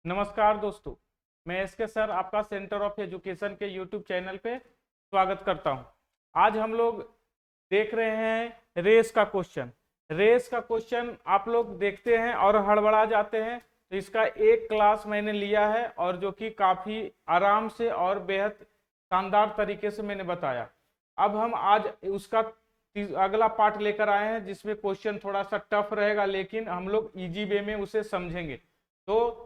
नमस्कार दोस्तों, मैं एसके सर आपका सेंटर ऑफ एजुकेशन के यूट्यूब चैनल पे स्वागत करता हूं। आज हम लोग देख रहे हैं रेस का क्वेश्चन। रेस का क्वेश्चन आप लोग देखते हैं और हड़बड़ा जाते हैं, तो इसका एक क्लास मैंने लिया है और जो कि काफ़ी आराम से और बेहद शानदार तरीके से मैंने बताया। अब हम आज उसका अगला पार्ट लेकर आए हैं जिसमें क्वेश्चन थोड़ा सा टफ रहेगा, लेकिन हम लोग इजी वे में उसे समझेंगे। तो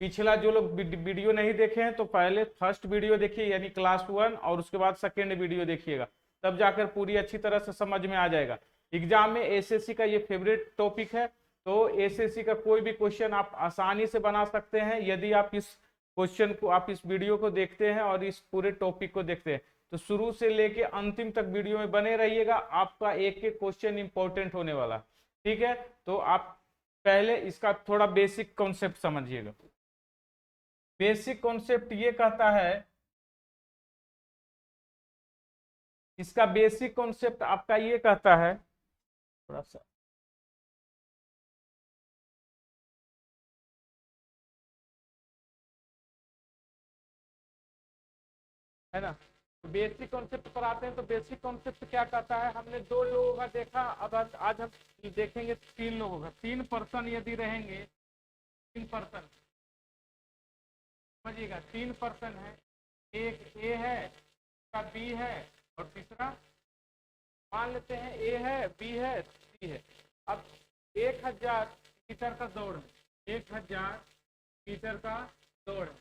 पिछला जो लोग वीडियो नहीं देखे हैं तो पहले फर्स्ट वीडियो देखिए यानी क्लास 1, और उसके बाद सेकेंड वीडियो देखिएगा, तब जाकर पूरी अच्छी तरह से समझ में आ जाएगा। एग्जाम में एसएससी का ये फेवरेट टॉपिक है, तो एसएससी का कोई भी क्वेश्चन आप आसानी से बना सकते हैं यदि आप इस क्वेश्चन को, आप इस वीडियो को देखते हैं और इस पूरे टॉपिक को देखते हैं। तो शुरू से लेके अंतिम तक वीडियो में बने रहिएगा, आपका एक एक क्वेश्चन इंपॉर्टेंट होने वाला। ठीक है, तो आप पहले इसका थोड़ा बेसिक कॉन्सेप्ट समझिएगा। बेसिक कॉन्सेप्ट ये कहता है, इसका बेसिक कॉन्सेप्ट आपका ये कहता है, थोड़ा सा है ना। तो बेसिक कॉन्सेप्ट पर आते हैं। तो बेसिक कॉन्सेप्ट क्या कहता है, हमने दो लोगों का देखा, अब आज हम देखेंगे तीन लोगों का। तीन पर्सन यदि रहेंगे, तीन पर्सन, समझिएगा, तीन पर्सन है, एक ए है, का बी है और तीसरा, मान लेते हैं ए है, बी है, सी है। अब 1000 मीटर का दौड़ है, 1000 मीटर का दौड़ है।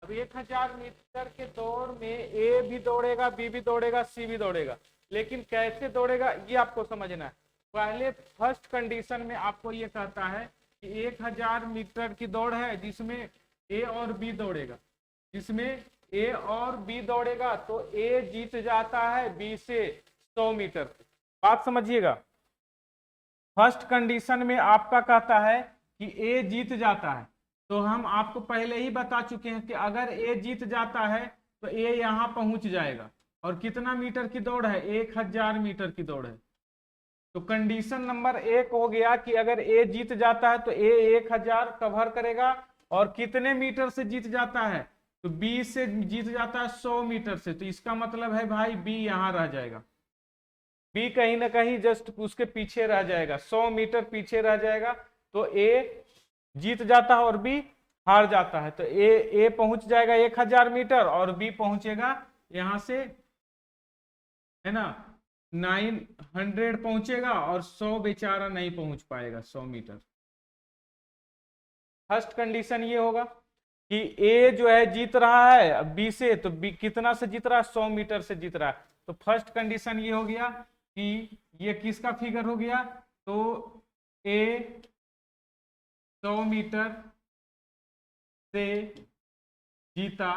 अब 1000 मीटर के दौड़ में ए भी दौड़ेगा, बी भी दौड़ेगा, सी भी दौड़ेगा, लेकिन कैसे दौड़ेगा ये आपको समझना है। पहले फर्स्ट कंडीशन में आपको ये कहता है कि 1000 मीटर की दौड़ है जिसमें ए और बी दौड़ेगा, जिसमें ए और बी दौड़ेगा, तो ए जीत जाता है बी से 100 मीटर। बात समझिएगा, फर्स्ट कंडीशन में आपका कहता है कि ए जीत जाता है, तो हम आपको पहले ही बता चुके हैं कि अगर ए जीत जाता है तो ए यहां पहुंच जाएगा। और कितना मीटर की दौड़ है, 1000 मीटर की दौड़ है। तो कंडीशन नंबर 1 हो गया कि अगर ए जीत जाता है तो ए 1000 कवर करेगा, और कितने मीटर से जीत जाता है, तो बी से जीत जाता है 100 मीटर से। तो इसका मतलब है भाई बी यहां रह जाएगा, बी कहीं ना कहीं जस्ट उसके पीछे रह जाएगा, 100 मीटर पीछे रह जाएगा। तो ए जीत जाता है और बी हार जाता है। तो ए पहुंच जाएगा 1000 मीटर और बी पहुंचेगा यहां से, है ना, 900 पहुंचेगा, और 100 बेचारा नहीं पहुंच पाएगा 100 मीटर। फर्स्ट कंडीशन ये होगा कि ए जो है जीत रहा है बी से, तो बी कितना से जीत रहा है, 100 मीटर से जीत रहा है। तो फर्स्ट कंडीशन ये हो गया कि ये किसका फिगर हो गया, तो ए 100 मीटर से जीता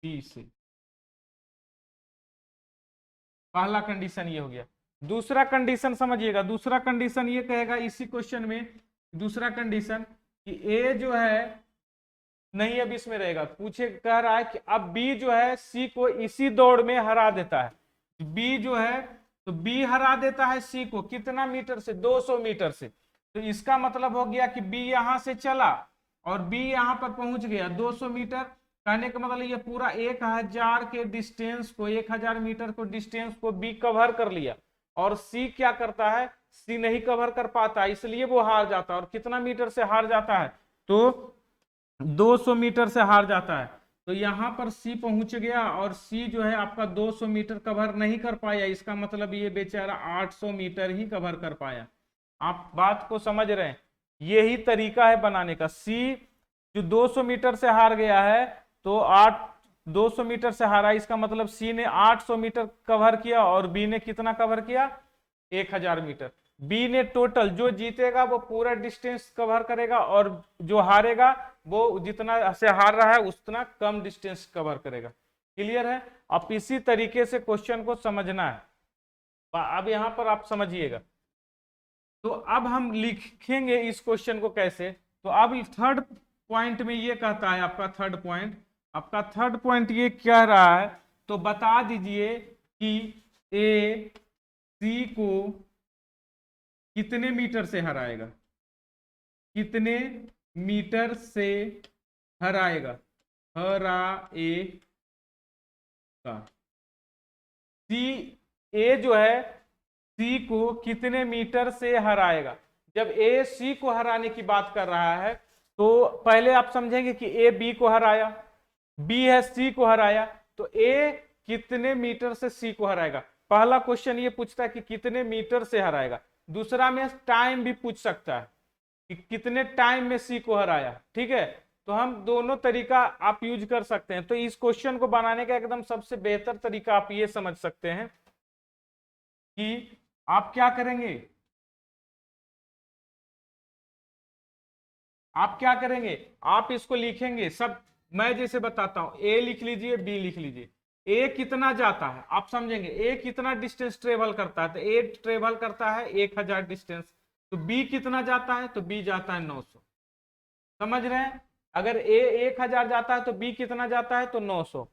बी से। पहला कंडीशन ये हो गया। दूसरा कंडीशन समझिएगा, दूसरा कंडीशन ये कहेगा इसी क्वेश्चन में, दूसरा कंडीशन कि ए जो है नहीं अब इसमें रहेगा, पूछे कह रहा है कि अब बी जो है सी को इसी दौड़ में हरा देता है। बी जो है, तो बी हरा देता है सी को कितना मीटर से, 200 मीटर से। तो इसका मतलब हो गया कि बी यहां से चला और बी यहां पर पहुंच गया 200 मीटर। कहने का मतलब ये पूरा 1000 के डिस्टेंस को, 1000 मीटर को डिस्टेंस को बी कवर कर लिया, और सी क्या करता है, सी नहीं कवर कर पाता, इसलिए वो हार जाता है। और कितना मीटर से हार जाता है, तो 200 मीटर से हार जाता है। तो यहां पर सी पहुंच गया और सी जो है आपका 200 मीटर कवर नहीं कर पाया, इसका मतलब ये बेचारा 800 मीटर ही कवर कर पाया। आप बात को समझ रहे हैं, यही तरीका है बनाने का। सी जो 200 मीटर से हार गया है, तो 200 मीटर से हारा, इसका मतलब सी ने 800 मीटर कवर किया और बी ने कितना कवर किया, 1000 मीटर। बी ने टोटल, जो जीतेगा वो पूरा डिस्टेंस कवर करेगा, और जो हारेगा वो जितना से हार रहा है उतना कम डिस्टेंस कवर करेगा। क्लियर है। अब इसी तरीके से क्वेश्चन को समझना है। अब यहां पर आप समझिएगा, तो अब हम लिखेंगे इस क्वेश्चन को कैसे। तो अब थर्ड पॉइंट में ये कहता है, आपका थर्ड पॉइंट, आपका थर्ड पॉइंट ये कह रहा है, तो बता दीजिए कि ए सी को कितने मीटर से हराएगा, कितने मीटर से हराएगा, हराएगा। सी, ए जो है सी को कितने मीटर से हराएगा। जब ए सी को हराने की बात कर रहा है तो पहले आप समझेंगे कि ए बी को हराया, बी है सी को हराया, तो ए कितने मीटर से सी को हराएगा। पहला क्वेश्चन ये पूछता है कि कितने मीटर से हराएगा, दूसरा में टाइम भी पूछ सकता है कि कितने टाइम में सी को हराया। ठीक है, तो हम दोनों तरीका आप यूज कर सकते हैं। तो इस क्वेश्चन को बनाने का एकदम सबसे बेहतर तरीका आप ये समझ सकते हैं कि आप क्या करेंगे, आप क्या करेंगे, आप इसको लिखेंगे सब, मैं जैसे बताता हूं, ए लिख लीजिए, बी लिख लीजिए। ए कितना जाता है आप समझेंगे, ए कितना डिस्टेंस ट्रेवल करता है, तो ए ट्रेवल करता है 1000 डिस्टेंस। तो बी कितना जाता है, तो बी जाता है 900। समझ रहे हैं, अगर ए 1000 जाता है तो बी कितना जाता है, तो 900।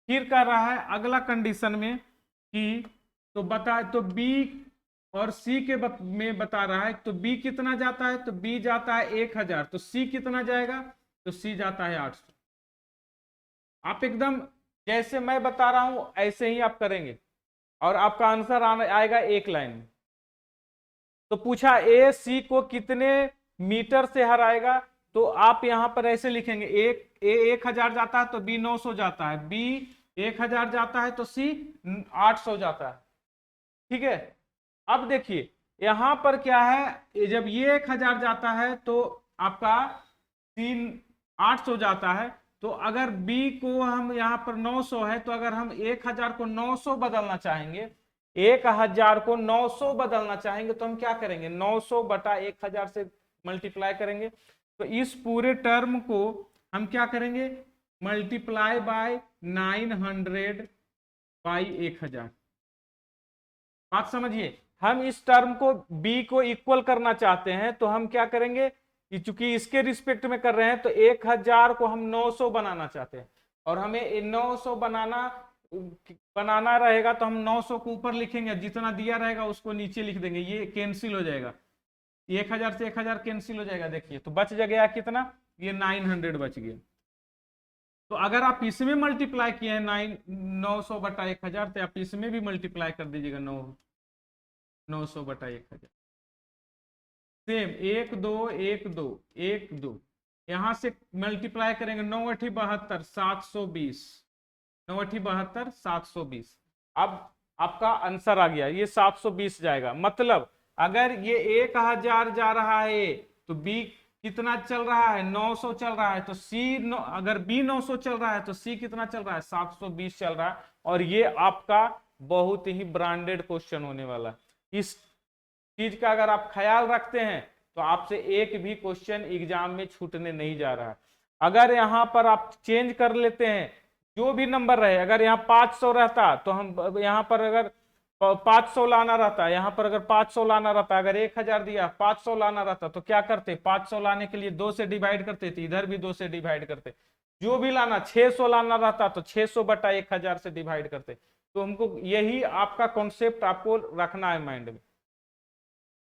फिर कर रहा है अगला कंडीशन में कि तो बता, तो बी और सी के में बता रहा है, तो बी कितना जाता है, तो बी जाता है 1000, तो सी कितना जाएगा, तो सी जाता है 800। आप एकदम जैसे मैं बता रहा हूं ऐसे ही आप करेंगे और आपका आंसर आएगा एक लाइन में। तो पूछा ए सी को कितने मीटर से हराएगा, तो आप यहां पर ऐसे लिखेंगे, एक ए 1000 जाता है तो बी 900 जाता है, बी 1000 जाता है तो सी 800 जाता है। ठीक है, अब देखिए यहां पर क्या है, जब ये 1000 जाता है तो आपका सी 800 जाता है, तो अगर बी को हम यहां पर 900 है, तो अगर हम 1000 को 900 बदलना चाहेंगे, 1000 को 900 बदलना चाहेंगे, तो हम क्या करेंगे, 900 बटा 1000 से मल्टीप्लाई करेंगे। तो इस पूरे टर्म को हम क्या करेंगे, मल्टीप्लाई बाय 900 बाई 1000। बात समझिए, हम इस टर्म को b को इक्वल करना चाहते हैं, तो हम क्या करेंगे कि चूंकि इसके रिस्पेक्ट में कर रहे हैं, तो 1000 को हम 900 बनाना चाहते हैं, और हमें 900 बनाना रहेगा, तो हम 900 को ऊपर लिखेंगे, जितना दिया रहेगा उसको नीचे लिख देंगे, ये कैंसिल हो जाएगा, 1000 से 1000 कैंसिल हो जाएगा। देखिए तो बच गया कितना, ये 900 बच गया। तो अगर आप इसमें मल्टीप्लाई किए हैं 900 बटा 1000, तो आप इसमें भी मल्टीप्लाई कर दीजिएगा 900 बटा 1000। सेम 1 2 1 2 1 2, यहां से मल्टीप्लाई करेंगे 9 8 72 720, 9 8 72 720। अब आपका आंसर आ गया, ये 720 जाएगा। मतलब अगर ये 1000 जा रहा है तो बी कितना चल रहा है, 900 चल रहा है, तो सी अगर बी 900 चल रहा है तो सी कितना चल रहा है, 720 चल रहा है। और ये आपका बहुत ही ब्रांडेड क्वेश्चन होने वाला है। इस चीज का अगर आप ख्याल रखते हैं तो आपसे एक भी क्वेश्चन एग्जाम में छूटने नहीं जा रहा है। अगर यहां पर आप चेंज कर लेते हैं, जो भी नंबर रहे, अगर यहाँ 500 रहता तो हम यहाँ पर अगर 500 लाना रहता, यहाँ पर अगर 500 लाना रहता, अगर 1000 दिया 500 लाना रहता, तो क्या करते, 500 लाने के लिए 2 से डिवाइड करते थे, इधर भी 2 से डिवाइड करते। जो भी लाना 600 लाना रहता तो 600 बटा 1000 से डिवाइड करते। तो हमको यही आपका कॉन्सेप्ट आपको रखना है माइंड में।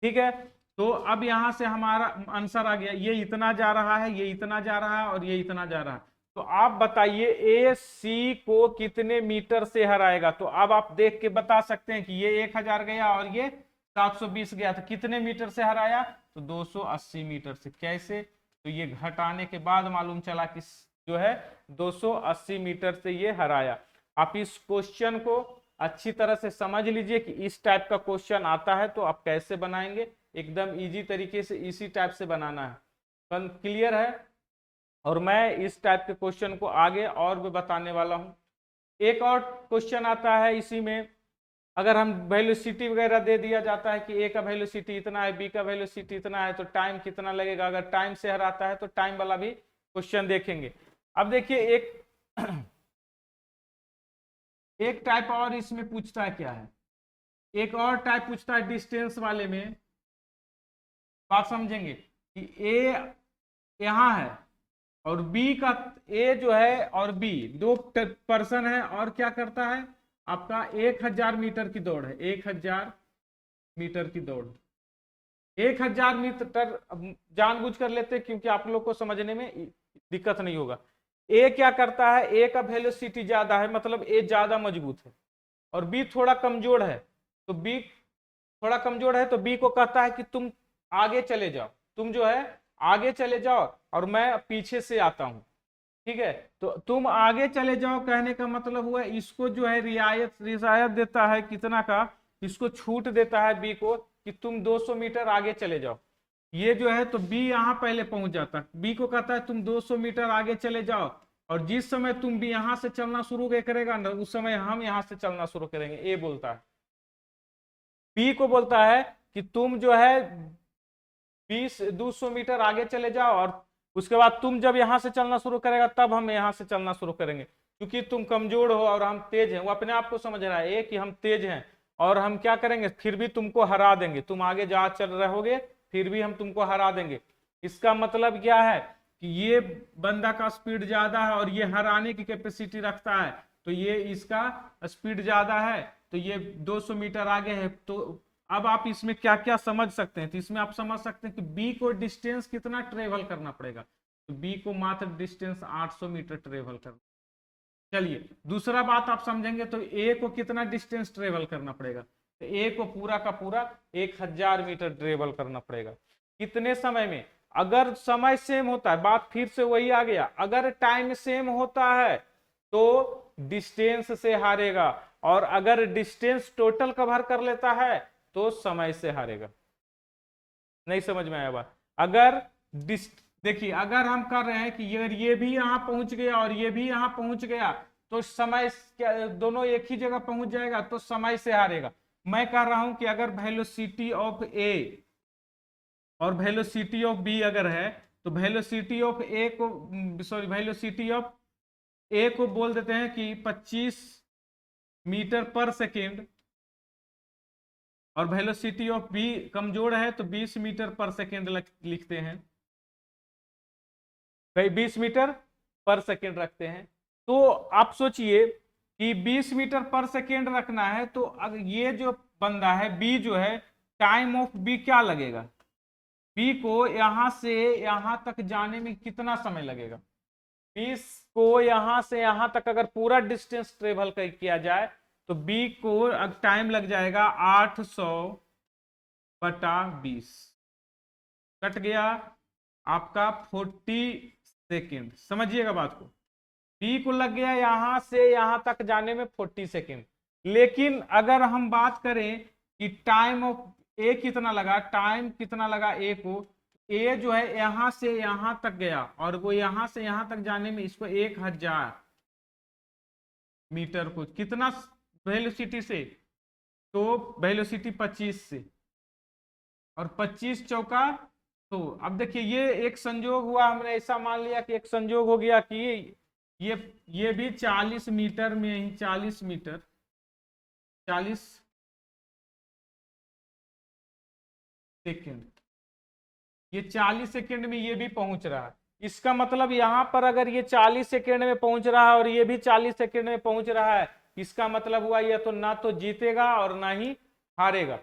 ठीक है, तो अब यहां से हमारा आंसर आ गया, ये इतना जा रहा है, ये इतना जा रहा है और ये इतना जा रहा है। तो आप बताइए ए सी को कितने मीटर से हराएगा। तो अब आप देख के बता सकते हैं कि ये 1000 गया और ये 720 गया, तो कितने मीटर से हराया, तो 280 मीटर से। कैसे, तो ये घटाने के बाद मालूम चला कि जो है 280 मीटर से ये हराया। आप इस क्वेश्चन को अच्छी तरह से समझ लीजिए कि इस टाइप का क्वेश्चन आता है तो आप कैसे बनाएंगे, एकदम इजी तरीके से इसी टाइप से बनाना है। क्लियर है, और मैं इस टाइप के क्वेश्चन को आगे और भी बताने वाला हूं। एक और क्वेश्चन आता है इसी में, अगर हम वेलोसिटी वगैरह दे दिया जाता है कि ए का वेलोसिटी इतना है, बी का वेलोसिटी इतना है, तो टाइम कितना लगेगा। अगर टाइम से हराता है तो टाइम वाला भी क्वेश्चन देखेंगे। अब देखिए एक टाइप और इसमें पूछता है, क्या है, एक और टाइप पूछता है डिस्टेंस वाले में। बात समझेंगे कि ए यहां है और बी का, ए जो है और बी दो पर्सन है, और क्या करता है, आपका 1000 मीटर की दौड़ है, 1000 मीटर की दौड़। 1000 मीटर जानबूझ कर लेते हैं क्योंकि आप लोग को समझने में दिक्कत नहीं होगा। ए क्या करता है, ए का वेलोसिटी ज्यादा है, मतलब ए ज्यादा मजबूत है, और बी थोड़ा कमजोर है, तो बी थोड़ा कमजोर है तो बी को कहता है कि तुम आगे चले जाओ, तुम जो है आगे चले जाओ और मैं पीछे से आता हूं। ठीक है, तो तुम आगे चले जाओ कहने का मतलब हुआ इसको जो है रियायत देता है कितना का, इसको छूट देता है बी को कि तुम 200 मीटर आगे चले जाओ। ये जो है तो बी यहां पहले पहुंच जाता है, बी को कहता है तुम 200 मीटर आगे चले जाओ, और जिस समय तुम भी यहां से चलना शुरू करेगा ना, उस समय हम यहां से चलना शुरू करेंगे, ए बोलता है। बी को बोलता है कि तुम जो है 200 मीटर आगे चले जाओ, और उसके बाद तुम जब यहां से चलना शुरू करेगा तब हम यहां से चलना शुरू करेंगे, क्योंकि तुम कमजोर हो और हम तेज हैं। वो अपने आप को समझ रहा है कि हम तेज हैं और हम क्या करेंगे, फिर भी तुमको हरा देंगे, तुम आगे जा चल रहोगे फिर भी हम तुमको हरा देंगे। इसका मतलब क्या है कि ये बंदा का स्पीड ज्यादा है और ये हराने की कैपेसिटी रखता है, तो ये इसका स्पीड ज्यादा है, तो ये 200 मीटर आगे है। तो अब आप इसमें क्या क्या समझ सकते हैं, तो इसमें आप समझ सकते हैं कि बी को डिस्टेंस कितना ट्रेवल करना पड़ेगा, तो बी को मात्र डिस्टेंस 800 मीटर ट्रेवल करना। चलिए दूसरा बात आप समझेंगे, तो ए को कितना डिस्टेंस ट्रेवल करना पड़ेगा, तो ए को पूरा का पूरा 1000 मीटर ट्रेवल करना पड़ेगा। कितने समय में, अगर समय सेम होता है, बात फिर से वही आ गया, अगर टाइम सेम होता है तो डिस्टेंस से हारेगा, और अगर डिस्टेंस टोटल कवर कर लेता है तो समय से हारेगा। नहीं समझ में आया बात? अगर देखिए, अगर हम कर रहे हैं कि अगर ये भी यहां पहुंच गया और ये भी यहां पहुंच गया तो समय दोनों एक ही जगह पहुंच जाएगा, तो समय से हारेगा। मैं कह रहा हूं कि अगर वेलोसिटी ऑफ ए और वेलोसिटी ऑफ बी अगर है, तो वेलोसिटी ऑफ ए को, सॉरी, वेलोसिटी ऑफ ए को बोल देते हैं कि 25 मीटर पर सेकेंड, और वेलोसिटी ऑफ बी कमजोर है तो 20 मीटर पर सेकेंड लिखते हैं, भाई 20 मीटर पर सेकेंड रखते हैं। तो आप सोचिए कि 20 मीटर पर सेकेंड रखना है, तो अगर ये जो बंदा है बी जो है, टाइम ऑफ बी क्या लगेगा, बी को यहां से यहां तक जाने में कितना समय लगेगा, 20 को यहां से यहां तक अगर पूरा डिस्टेंस ट्रेवल किया जाए तो बी को टाइम लग जाएगा 800/20, कट गया आपका 40 सेकेंड। समझिएगा बात को, बी को लग गया यहां से यहां तक जाने में 40 सेकेंड। लेकिन अगर हम बात करें कि टाइम ऑफ ए कितना लगा, टाइम कितना लगा ए को, ए जो है यहां से यहां तक गया और वो यहां से यहां तक जाने में इसको 1000 मीटर को कितना वेलोसिटी से, तो वेलोसिटी 25 से, और 25 चौका, तो अब देखिए ये एक संयोग हुआ, हमने ऐसा मान लिया कि एक संयोग हो गया कि ये भी 40 मीटर में ही, 40 मीटर, 40 सेकेंड, ये 40 सेकेंड में ये भी पहुंच रहा है। इसका मतलब यहां पर अगर ये 40 सेकेंड में पहुंच रहा है और ये भी 40 सेकेंड में पहुंच रहा है, इसका मतलब हुआ ये तो ना तो जीतेगा और ना ही हारेगा,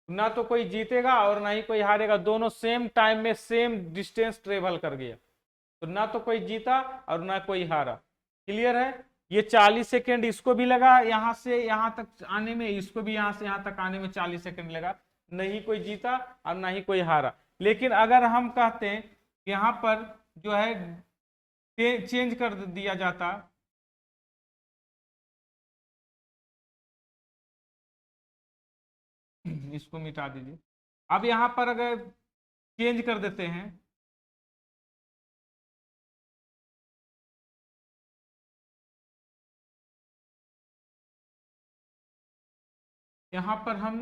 ना तो कोई जीतेगा और ना ही कोई हारेगा, दोनों सेम टाइम में सेम डिस्टेंस ट्रेवल कर गया, तो ना तो कोई जीता और ना कोई हारा। क्लियर है? ये 40 सेकेंड इसको भी लगा यहां से यहां तक आने में, इसको भी यहां से यहां तक आने में 40 सेकेंड लगा, नहीं कोई जीता और ना ही कोई हारा। लेकिन अगर हम कहते हैं यहां पर जो है चेंज कर दिया जाता, इसको मिटा दीजिए, अब यहां पर अगर चेंज कर देते हैं, यहां पर हम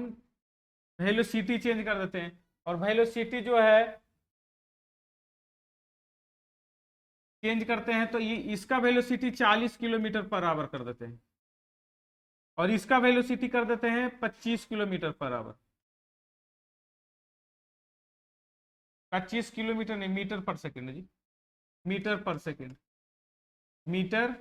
वेलोसिटी चेंज कर देते हैं, और वेलोसिटी जो है चेंज करते हैं, तो ये इसका वेलोसिटी 40 किलोमीटर पर आवर कर देते हैं, और इसका वेलोसिटी कर देते हैं 25 किलोमीटर पर आवर। 25 किलोमीटर नहीं, मीटर पर सेकेंड जी, मीटर पर सेकेंड, मीटर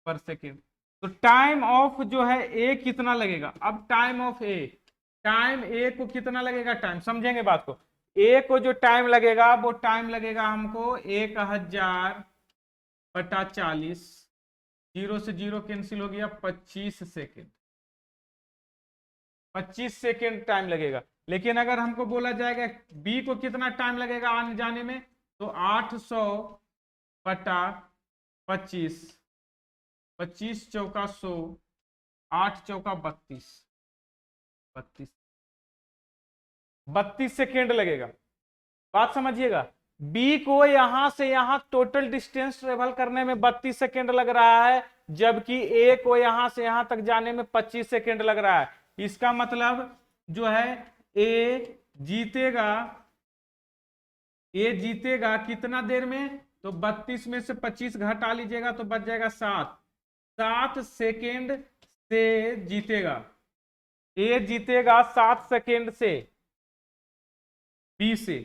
पर सेकेंड। तो टाइम ऑफ जो है ए कितना लगेगा, अब टाइम ऑफ ए, टाइम ए को कितना लगेगा, टाइम समझेंगे बात को, ए को जो टाइम लगेगा वो टाइम लगेगा हमको 1000/40, 0 से 0 कैंसिल हो गया, 25 सेकेंड, 25 सेकेंड टाइम लगेगा। लेकिन अगर हमको बोला जाएगा बी को कितना टाइम लगेगा आने जाने में, तो 800/25, 25 चौका 100, 8 चौका 32, 32 सेकेंड लगेगा। बात समझिएगा, बी को यहां से यहां टोटल डिस्टेंस ट्रेवल करने में 32 सेकेंड लग रहा है, जबकि ए को यहां से यहां तक जाने में 25 सेकेंड लग रहा है। इसका मतलब जो है ए जीतेगा कितना देर में, तो 32 में से 25 घटा लीजिएगा तो बच जाएगा 7 सेकेंड से जीतेगा। ए जीतेगा 7 सेकेंड से बी से,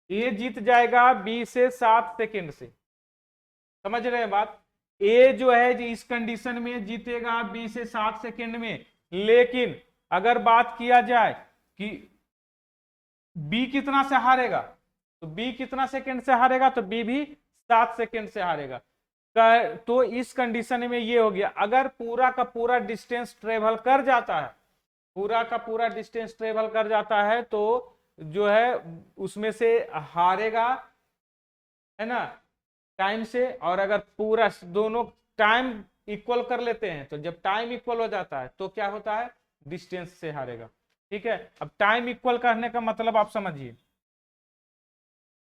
ए जीत जाएगा बी से 7 सेकेंड से। समझ रहे हैं बात? ए जो है इस कंडीशन में जीतेगा बी से 7 सेकेंड में। लेकिन अगर बात किया जाए कि बी कितना से हारेगा, तो बी कितना सेकेंड से हारेगा, तो बी भी 7 सेकेंड से हारेगा। तो इस कंडीशन में ये हो गया, अगर पूरा का पूरा डिस्टेंस ट्रेवल कर जाता है, पूरा का पूरा डिस्टेंस ट्रेवल कर जाता है, तो जो है उसमें से हारेगा, है ना, टाइम से। और अगर पूरा दोनों टाइम इक्वल कर लेते हैं, तो जब टाइम इक्वल हो जाता है तो क्या होता है, डिस्टेंस से हारेगा। ठीक है, अब टाइम इक्वल करने का मतलब आप समझिए,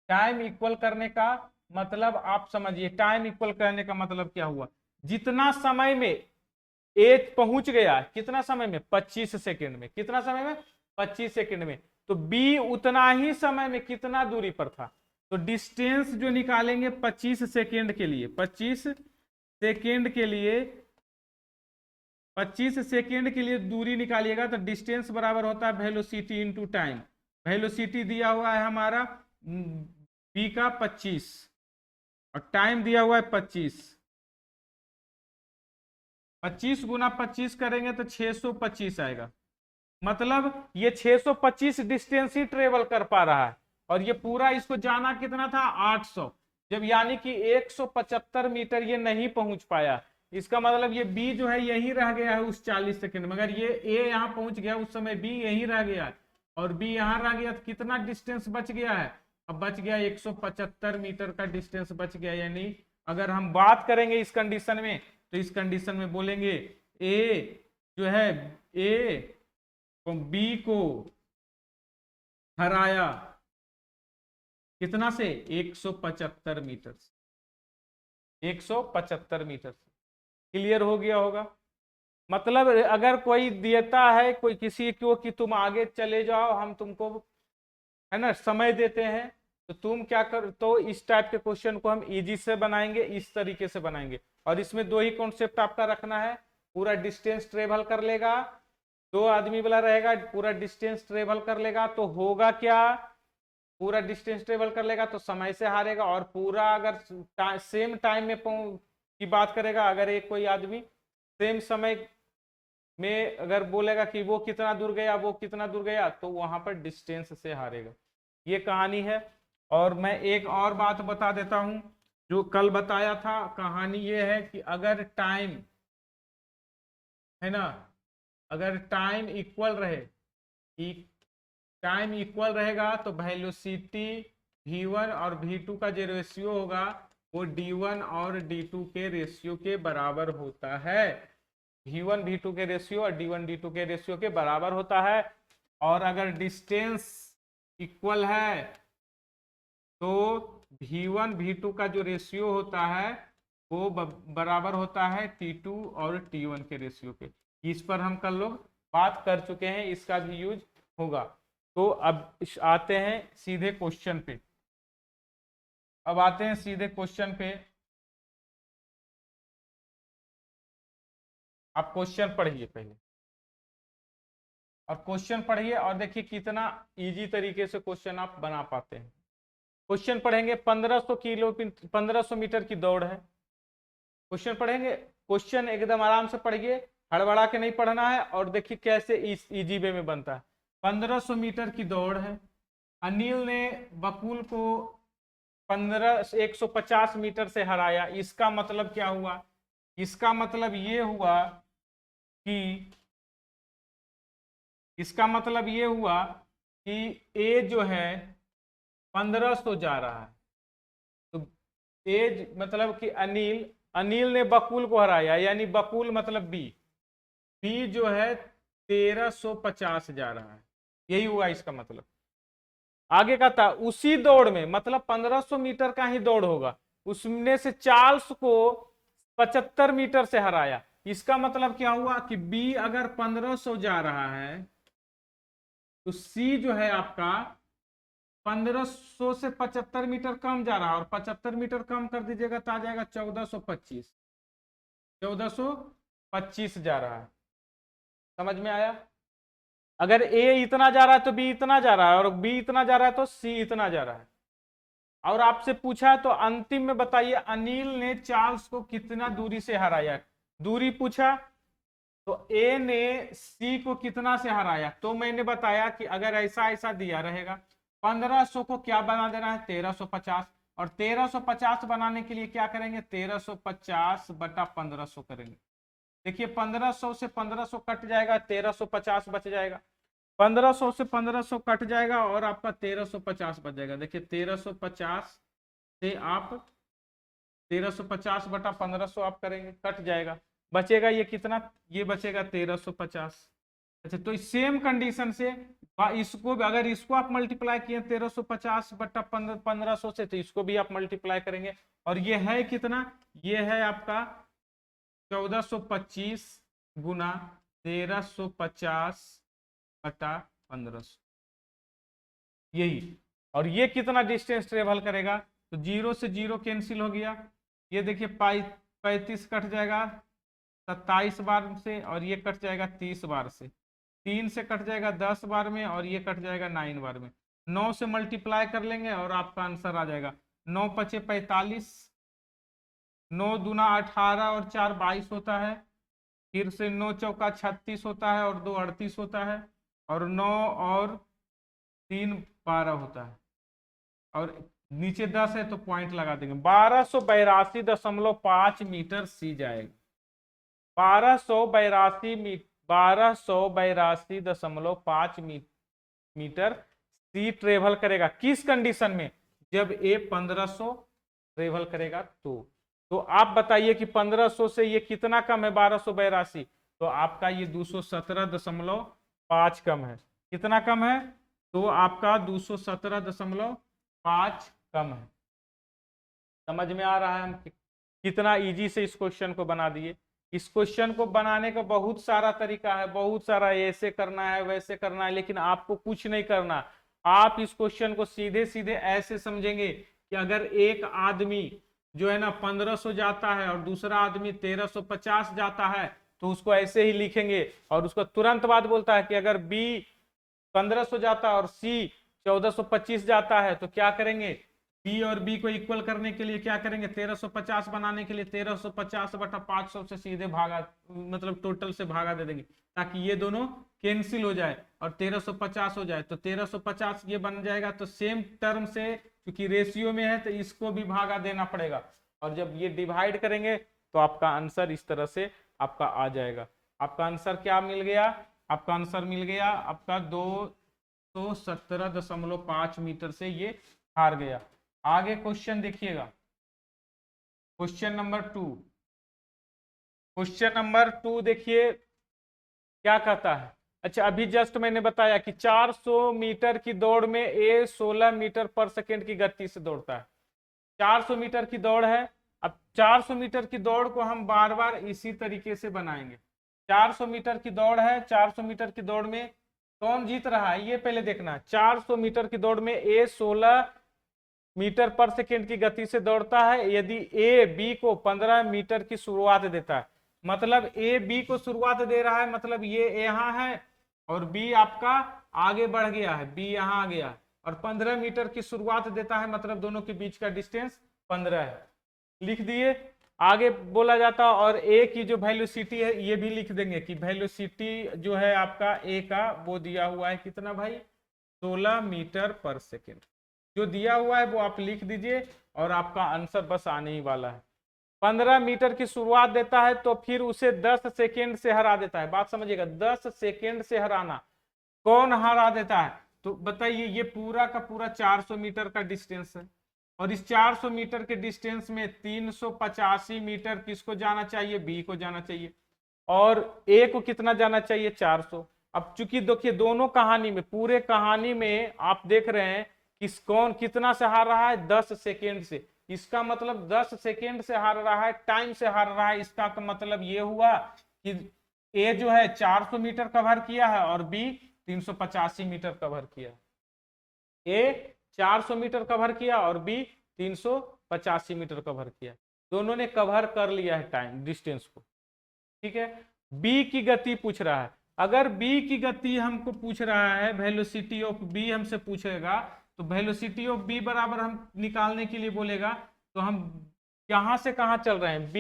टाइम इक्वल करने का मतलब आप समझिए, टाइम इक्वल करने का मतलब क्या हुआ, जितना समय में ए पहुंच गया, कितना समय में, 25 सेकेंड में, कितना समय में, 25 सेकेंड में, तो बी उतना ही समय में कितना दूरी पर था, तो डिस्टेंस जो निकालेंगे 25 सेकेंड के लिए, 25 सेकेंड के लिए, 25 सेकेंड के लिए दूरी निकालिएगा, तो डिस्टेंस बराबर होता है वेलोसिटी इनटू टाइम। वेलोसिटी दिया हुआ है हमारा बी का 25 और टाइम दिया हुआ है 25, 25 गुना 25 करेंगे तो 625 आएगा। मतलब ये 625 डिस्टेंस ही ट्रेवल कर पा रहा है, और ये पूरा इसको जाना कितना था, 800, जब यानी कि 175 मीटर ये नहीं पहुंच पाया। इसका मतलब ये बी जो है यही रह गया है उस 40 सेकंड में। अगर ये ए यहां पहुंच गया उस समय बी यहीं रह गया और बी यहां रह गया, तो कितना डिस्टेंस बच गया है, अब बच गया 175 मीटर का डिस्टेंस बच गया। यानी अगर हम बात करेंगे इस कंडीशन में, तो इस कंडीशन में बोलेंगे ए जो है, ए बी को हराया कितना से, 175 मीटर से, 175 मीटर से। क्लियर हो गया होगा? मतलब अगर कोई देता है कोई किसी को कि तुम आगे चले जाओ, हम तुमको, है ना, समय देते हैं, तो तुम क्या कर, तो इस टाइप के क्वेश्चन को हम इजी से बनाएंगे, इस तरीके से बनाएंगे। और इसमें दो ही कॉन्सेप्ट आपका रखना है, पूरा डिस्टेंस ट्रेवल कर लेगा, दो आदमी वाला रहेगा, पूरा डिस्टेंस ट्रेवल कर लेगा तो होगा क्या, पूरा डिस्टेंस ट्रेवल कर लेगा तो समय से हारेगा। और पूरा अगर सेम टाइम में की बात करेगा, अगर एक कोई आदमी सेम समय में अगर बोलेगा कि वो कितना दूर गया, वो कितना दूर गया, तो वहां पर डिस्टेंस से हारेगा। ये कहानी है। और मैं एक और बात बता देता हूं जो कल बताया था। कहानी ये है कि अगर टाइम, है ना, अगर टाइम इक्वल रहे, टाइम इक्वल रहेगा तो वेलोसिटी v1 और v2 का जो रेशियो होगा वो d1 और d2 के रेशियो के बराबर होता है। v1 v2 के रेशियो और d1 d2 के रेशियो के बराबर होता है। और अगर डिस्टेंस इक्वल है तो v1 v2 का जो रेशियो होता है वो बराबर होता है t2 और t1 के रेशियो के। इस पर हम कल लोग बात कर चुके हैं, इसका भी यूज होगा। तो अब आते हैं सीधे क्वेश्चन पे, अब आते हैं सीधे क्वेश्चन पे। आप क्वेश्चन पढ़िए पहले, और क्वेश्चन पढ़िए और देखिए कितना इजी तरीके से क्वेश्चन आप बना पाते हैं। क्वेश्चन पढ़ेंगे 1500 मीटर की दौड़ है। क्वेश्चन पढ़ेंगे, क्वेश्चन एकदम आराम से पढ़िए, हड़बड़ा के नहीं पढ़ना है। और देखिए कैसे इस इजी वे में बनता है। 1500 मीटर की दौड़ है, अनिल ने बकुल को 150 मीटर से हराया। इसका मतलब क्या हुआ? इसका मतलब ये हुआ कि ए जो है 1500 जा रहा है। तो ए मतलब कि अनिल ने बकुल को हराया, यानी बकुल मतलब बी जो है 1350 जा रहा है। यही हुआ इसका मतलब। आगे का था उसी दौड़ में, मतलब 1500 मीटर का ही दौड़ होगा, उसमें से चार्ल्स को 75 मीटर से हराया। इसका मतलब क्या हुआ कि बी अगर 1500 जा रहा है तो सी जो है आपका 1500 से 75 मीटर कम जा रहा है, और 75 मीटर कम कर दीजिएगा तो आ जाएगा 1425 जा रहा है। समझ में आया? अगर ए इतना जा रहा है तो बी इतना जा रहा है, और बी इतना जा रहा है तो सी इतना जा रहा है। और आपसे पूछा है तो अंतिम में बताइए अनिल ने चार्ल्स को कितना दूरी से हराया। दूरी पूछा तो ए ने सी को कितना से हराया, तो मैंने बताया कि अगर ऐसा ऐसा दिया रहेगा 1500 को क्या बना देना है 1350, और 1350 बनाने के लिए क्या करेंगे 1350 बटा 1500 करेंगे। देखिए 1500 से 1500 कट जाएगा, 1350 बच जाएगा। 1500 से 1500 कट जाएगा और आपका 1350 बच जाएगा। देखिए 1350 से आप 1350 बटा 1500 आप करेंगे, कट जाएगा, बचेगा ये कितना, ये बचेगा 1350। अच्छा, तो सेम कंडीशन से इसको अगर इसको आप मल्टीप्लाई किए 1350 बटा 1500 से, तो इसको भी आप मल्टीप्लाई करेंगे, और ये है कितना, ये है आपका 1425 गुना 1350 बटा 1500, यही। और ये कितना डिस्टेंस ट्रेवल करेगा, तो 0 से 0 कैंसिल हो गया, ये देखिए 35 कट जाएगा 27 बार से, और ये कट जाएगा 30 बार से, 3 से कट जाएगा 10 बार में, और ये कट जाएगा 9 बार में। 9 से मल्टीप्लाई कर लेंगे और आपका आंसर आ जाएगा 9 पचे 45, 9 दूना 18 और 4 22 होता है, फिर से 9 चौका 36 होता है, और 2 38 होता है, और 9 और 3 12 होता है, और नीचे 10 है तो पॉइंट लगा देंगे। 1282.5 मीटर सी जाएगा। 1282.5 मीटर सी ट्रेवल करेगा। किस कंडीशन में? जब ए 1500 ट्रेवल करेगा तो आप बताइए कि 1500 से ये कितना कम है 1282, तो आपका ये 217.5 कम है। कितना कम है? तो आपका 217.5 कम है। समझ में आ रहा है हम कितना इजी से इस क्वेश्चन को बना दिए। इस क्वेश्चन को बनाने का बहुत सारा तरीका है, बहुत सारा, ऐसे करना है वैसे करना है, लेकिन आपको कुछ नहीं करना। आप इस क्वेश्चन को सीधे सीधे ऐसे समझेंगे कि अगर एक आदमी जो है ना 1500 जाता है और दूसरा आदमी 1350 जाता है, तो उसको ऐसे ही लिखेंगे, और उसको तुरंत बाद बोलता है कि अगर बी 1500 जाता है और सी 1425 जाता है, तो क्या करेंगे, बी और बी को इक्वल करने के लिए क्या करेंगे, 1350 बनाने के लिए 1350 बटा 500 से सीधे भागा, मतलब टोटल से भागा दे देंगे, ताकि ये दोनों कैंसिल हो जाए और 1350 हो जाए। तो 1350 ये बन जाएगा, तो सेम टर्म से क्योंकि रेशियो में है तो इसको भी भागा देना पड़ेगा, और जब ये डिवाइड करेंगे तो आपका आंसर इस तरह से आपका आ जाएगा। आपका आंसर क्या मिल गया? आपका आंसर मिल गया आपका 217.5 मीटर से ये हार गया। आगे क्वेश्चन देखिएगा, क्वेश्चन नंबर 2। क्वेश्चन नंबर 2 देखिए क्या कहता है। अच्छा, अभी जस्ट मैंने बताया कि 400 मीटर की दौड़ में ए 16 मीटर पर सेकेंड की गति से दौड़ता है। 400 मीटर की दौड़ है। अब 400 मीटर की दौड़ को हम बार बार इसी तरीके से बनाएंगे। 400 मीटर की दौड़ है, 400 मीटर की दौड़ में कौन जीत रहा है ये पहले देखना है। 400 मीटर की दौड़ में ए 16 मीटर पर सेकेंड की गति से दौड़ता है। यदि ए बी को 15 मीटर की शुरुआत देता है, मतलब ए बी को शुरुआत दे रहा है, मतलब ये यहाँ है और बी आपका आगे बढ़ गया है, बी यहाँ आ गया, और 15 मीटर की शुरुआत देता है, मतलब दोनों के बीच का डिस्टेंस 15 है। लिख दिए। आगे बोला जाता, और ए की जो वेलोसिटी है ये भी लिख देंगे कि वेलोसिटी जो है आपका ए का वो दिया हुआ है कितना भाई 16 मीटर पर सेकेंड। जो दिया हुआ है वो आप लिख दीजिए और आपका आंसर बस आने ही वाला है। 15 मीटर की शुरुआत देता है तो फिर उसे 10 सेकेंड से हरा देता है। बात समझिएगा, 10 सेकेंड से हराना। कौन हरा देता है? तो बताइए, ये पूरा का पूरा 400 मीटर का डिस्टेंस है और इस 400 मीटर के डिस्टेंस में 385 मीटर किसको जाना चाहिए? बी को जाना चाहिए। और ए को कितना जाना चाहिए? 400। अब चूंकि देखिए दोनों कहानी में, पूरे कहानी में आप देख रहे हैं किस कौन कितना से हार रहा है? 10 सेकेंड से। इसका मतलब 10 सेकेंड से हार रहा है, टाइम से हार रहा है। इसका तो मतलब ये हुआ कि ए जो है 400 मीटर कवर किया है और बी 385 मीटर कवर किया। ए 400 मीटर कवर किया और बी 385 मीटर कवर किया। दोनों ने कवर कर लिया है टाइम डिस्टेंस को। ठीक है, बी की गति पूछ रहा है। अगर बी की गति हमको पूछ रहा है, वेलोसिटी ऑफ बी हमसे पूछेगा, तो वेलोसिटी ऑफ बी बराबर हम निकालने के लिए बोलेगा तो हम यहां से कहां चल रहे हैं?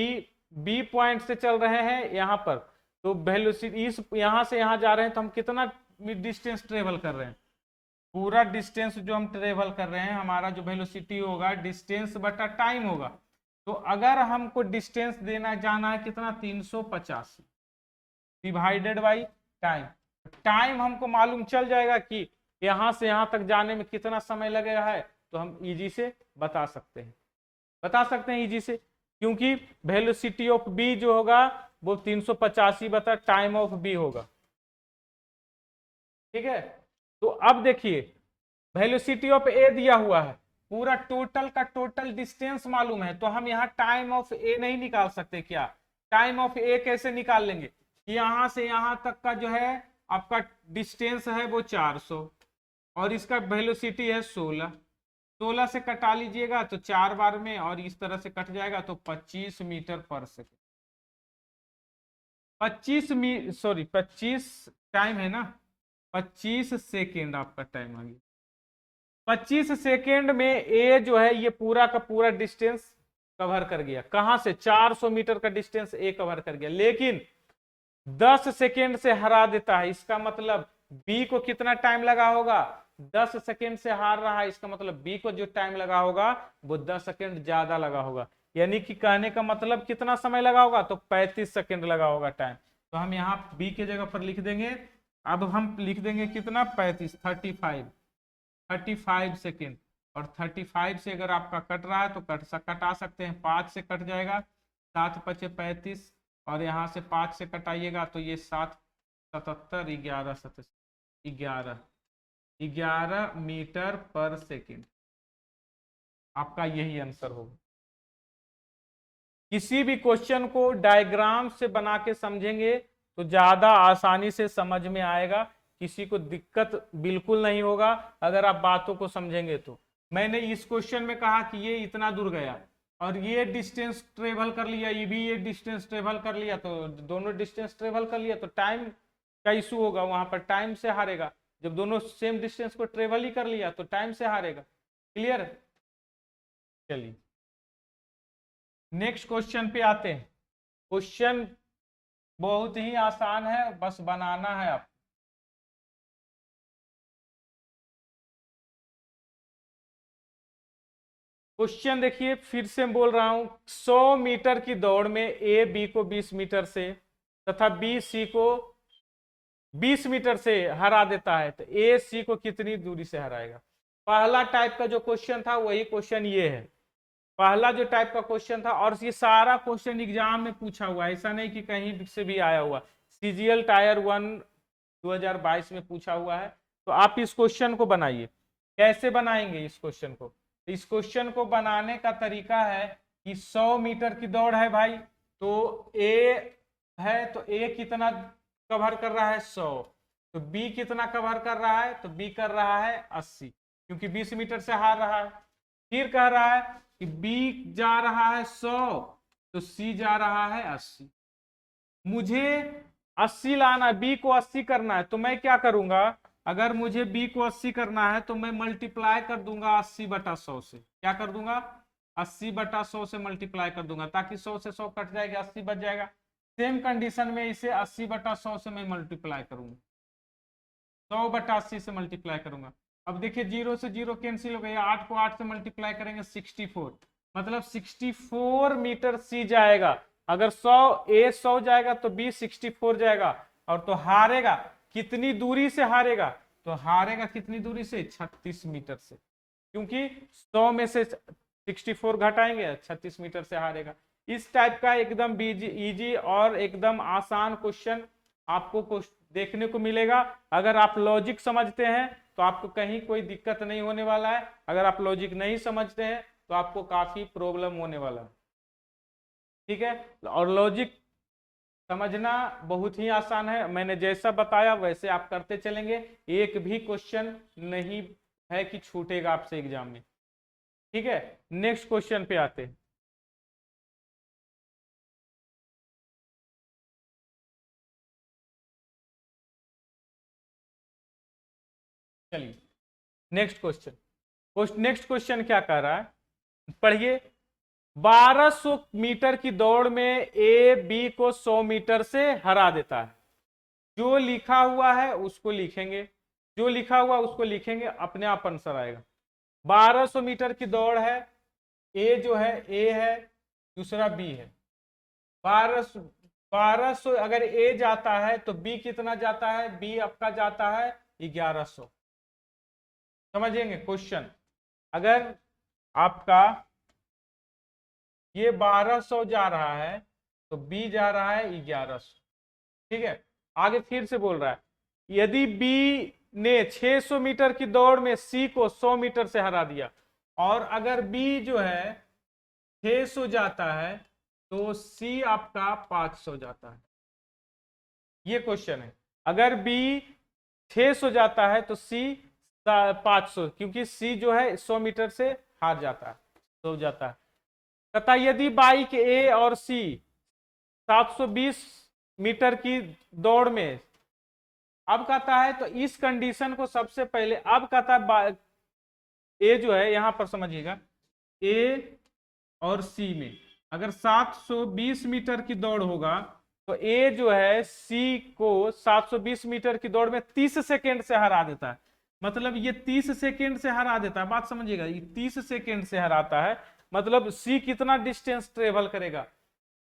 बी पॉइंट से चल रहे हैं यहां पर। तो वेलोसिटी इस यहां से यहां जा रहे हैं तो हम कितना डिस्टेंस ट्रेवल कर रहे हैं? पूरा डिस्टेंस जो हम ट्रेवल कर रहे हैं, हमारा जो वेलोसिटी होगा डिस्टेंस बटा टाइम होगा। तो अगर हमको डिस्टेंस देना जाना है कितना? 385 डिवाइडेड बाई टाइम। टाइम हमको मालूम चल जाएगा कि यहां से यहां तक जाने में कितना समय लगेगा है, तो हम इजी से बता सकते हैं इजी से, क्योंकि वेलोसिटी ऑफ बी जो होगा वो 385 बता टाइम ऑफ बी होगा। ठीक है, तो अब देखिए वेलोसिटी ऑफ ए दिया हुआ है, पूरा टोटल का टोटल डिस्टेंस मालूम है, तो हम यहाँ टाइम ऑफ ए नहीं निकाल सकते क्या? टाइम ऑफ ए कैसे निकाल लेंगे? यहां से यहां तक का जो है आपका डिस्टेंस है वो 400 और इसका वेलोसिटी है 16 से कटा लीजिएगा तो 4 बार में, और इस तरह से कट जाएगा तो 25 मीटर पर सेकेंड। 25 टाइम है ना, 25 सेकेंड आपका टाइम आ गया। 25 सेकेंड में ए जो है ये पूरा का पूरा डिस्टेंस कवर कर गया। कहां से? 400 मीटर का डिस्टेंस ए कवर कर गया, लेकिन 10 सेकेंड से हरा देता है। इसका मतलब बी को कितना टाइम लगा होगा? 10 सेकेंड से हार रहा है, इसका मतलब बी को जो टाइम लगा होगा वो 10 सेकेंड ज्यादा लगा होगा। यानी कि कहने का मतलब कितना समय लगा होगा? तो 35 सेकेंड लगा होगा टाइम। तो हम यहाँ बी के जगह पर लिख देंगे, अब हम लिख देंगे कितना? 35 सेकेंड। और 35 से अगर आपका कट रहा है तो कटा सकते हैं, 5 से कट जाएगा, 7 पचे 35, और यहाँ से 5 से कटाइएगा तो ये 7 77 11 मीटर पर सेकेंड। आपका यही आंसर होगा। किसी भी क्वेश्चन को डायग्राम से बना के समझेंगे तो ज्यादा आसानी से समझ में आएगा, किसी को दिक्कत बिल्कुल नहीं होगा अगर आप बातों को समझेंगे तो। मैंने इस क्वेश्चन में कहा कि ये इतना दूर गया और ये डिस्टेंस ट्रेवल कर लिया, ये भी ये डिस्टेंस ट्रेवल कर लिया, तो दोनों डिस्टेंस ट्रेवल कर लिया तो टाइम का इशू होगा, वहां पर टाइम से हारेगा। जब दोनों सेम डिस्टेंस को ट्रेवल ही कर लिया तो टाइम से हारेगा। क्लियर? चलिए नेक्स्ट क्वेश्चन पे आते हैं। क्वेश्चन बहुत ही आसान है, बस बनाना है आप। क्वेश्चन देखिए, फिर से बोल रहा हूं, 100 मीटर की दौड़ में ए बी को 20 मीटर से तथा बी सी को 20 मीटर से हरा देता है, तो ए सी को कितनी दूरी से हराएगा? पहला टाइप का जो क्वेश्चन था वही क्वेश्चन ये है, पहला जो टाइप का क्वेश्चन था, और ये सारा क्वेश्चन एग्जाम में पूछा हुआ है, ऐसा नहीं कि कहीं से भी आया हुआ। सीजीएल टायर 1 2022 में पूछा हुआ है। तो आप इस क्वेश्चन को बनाइए। कैसे बनाएंगे इस क्वेश्चन को? इस क्वेश्चन को बनाने का तरीका है कि 100 मीटर की दौड़ है भाई, तो ए है, तो ए कितना कवर कर रहा है? 100। तो बी कितना कवर कर रहा है? तो बी कर रहा है 80, क्योंकि 20 मीटर से हार रहा है। फिर कह रहा है कि बी जा रहा है 100 तो सी जा रहा है 80। मुझे 80 लाना, बी को 80 करना है, तो मैं क्या करूंगा? अगर मुझे बी को 80 करना है तो मैं मल्टीप्लाई कर दूंगा 80 बटा 100 से। क्या कर दूंगा? 80 बटा 100 से मल्टीप्लाई कर दूंगा, ताकि 100 से 100 कट जाएगा, 80 बच जाएगा। सेम कंडीशन में इसे 80 बटा 100 से मैं मल्टीप्लाई करूंगा, 100 बटा 80 से मल्टीप्लाई करूंगा, अब देखिए 0 से 0 कैंसिल हो गया, 8 को 8 से मल्टीप्लाई करेंगे 64, मतलब 64 मीटर सी जाएगा। अगर 100 जाएगा तो बी 64 जाएगा। और तो हारेगा कितनी दूरी से हारेगा, तो हारेगा कितनी दूरी से, 36 मीटर से, क्योंकि 100 में से 64 घटाएंगे, 36 मीटर से हारेगा। इस टाइप का एकदम इजी और एकदम आसान क्वेश्चन आपको देखने को मिलेगा। अगर आप लॉजिक समझते हैं तो आपको कहीं कोई दिक्कत नहीं होने वाला है, अगर आप लॉजिक नहीं समझते हैं तो आपको काफी प्रॉब्लम होने वाला है। ठीक है, और लॉजिक समझना बहुत ही आसान है, मैंने जैसा बताया वैसे आप करते चलेंगे, एक भी क्वेश्चन नहीं है कि छूटेगा आपसे एग्जाम में। ठीक है, नेक्स्ट क्वेश्चन पे आते हैं। चलिए नेक्स्ट क्वेश्चन, नेक्स्ट क्वेश्चन क्या कह रहा है, पढ़िए। 1200 मीटर की दौड़ में ए बी को 100 मीटर से हरा देता है। जो लिखा हुआ है उसको लिखेंगे, जो लिखा हुआ उसको लिखेंगे, अपने आप आंसर आएगा। 1200 मीटर की दौड़ है, ए जो है ए है, दूसरा बी है। 1200 अगर ए जाता है तो बी कितना जाता है, बी आपका जाता है 1100। समझेंगे क्वेश्चन, अगर आपका ये 1200 जा रहा है तो बी जा रहा है 1100। ठीक है, आगे फिर से बोल रहा है, यदि बी ने 600 मीटर की दौड़ में सी को 100 मीटर से हरा दिया, और अगर बी जो है 600 जाता है तो सी आपका 500 जाता है। ये क्वेश्चन है, अगर बी 600 जाता है तो सी 500, क्योंकि सी जो है 100 मीटर से हार जाता है, तो जाता है। तथा यदि बाइक ए और सी 720 मीटर की दौड़ में, अब कहता है तो इस कंडीशन को सबसे पहले, अब कहता है ए जो है यहां पर समझिएगा, ए और सी में अगर 720 मीटर की दौड़ होगा तो ए जो है सी को 720 मीटर की दौड़ में 30 सेकेंड से हरा देता है। मतलब ये 30 सेकेंड से हरा देता है, बात समझिएगा, ये 30 सेकेंड से हराता है, मतलब सी कितना डिस्टेंस ट्रेवल करेगा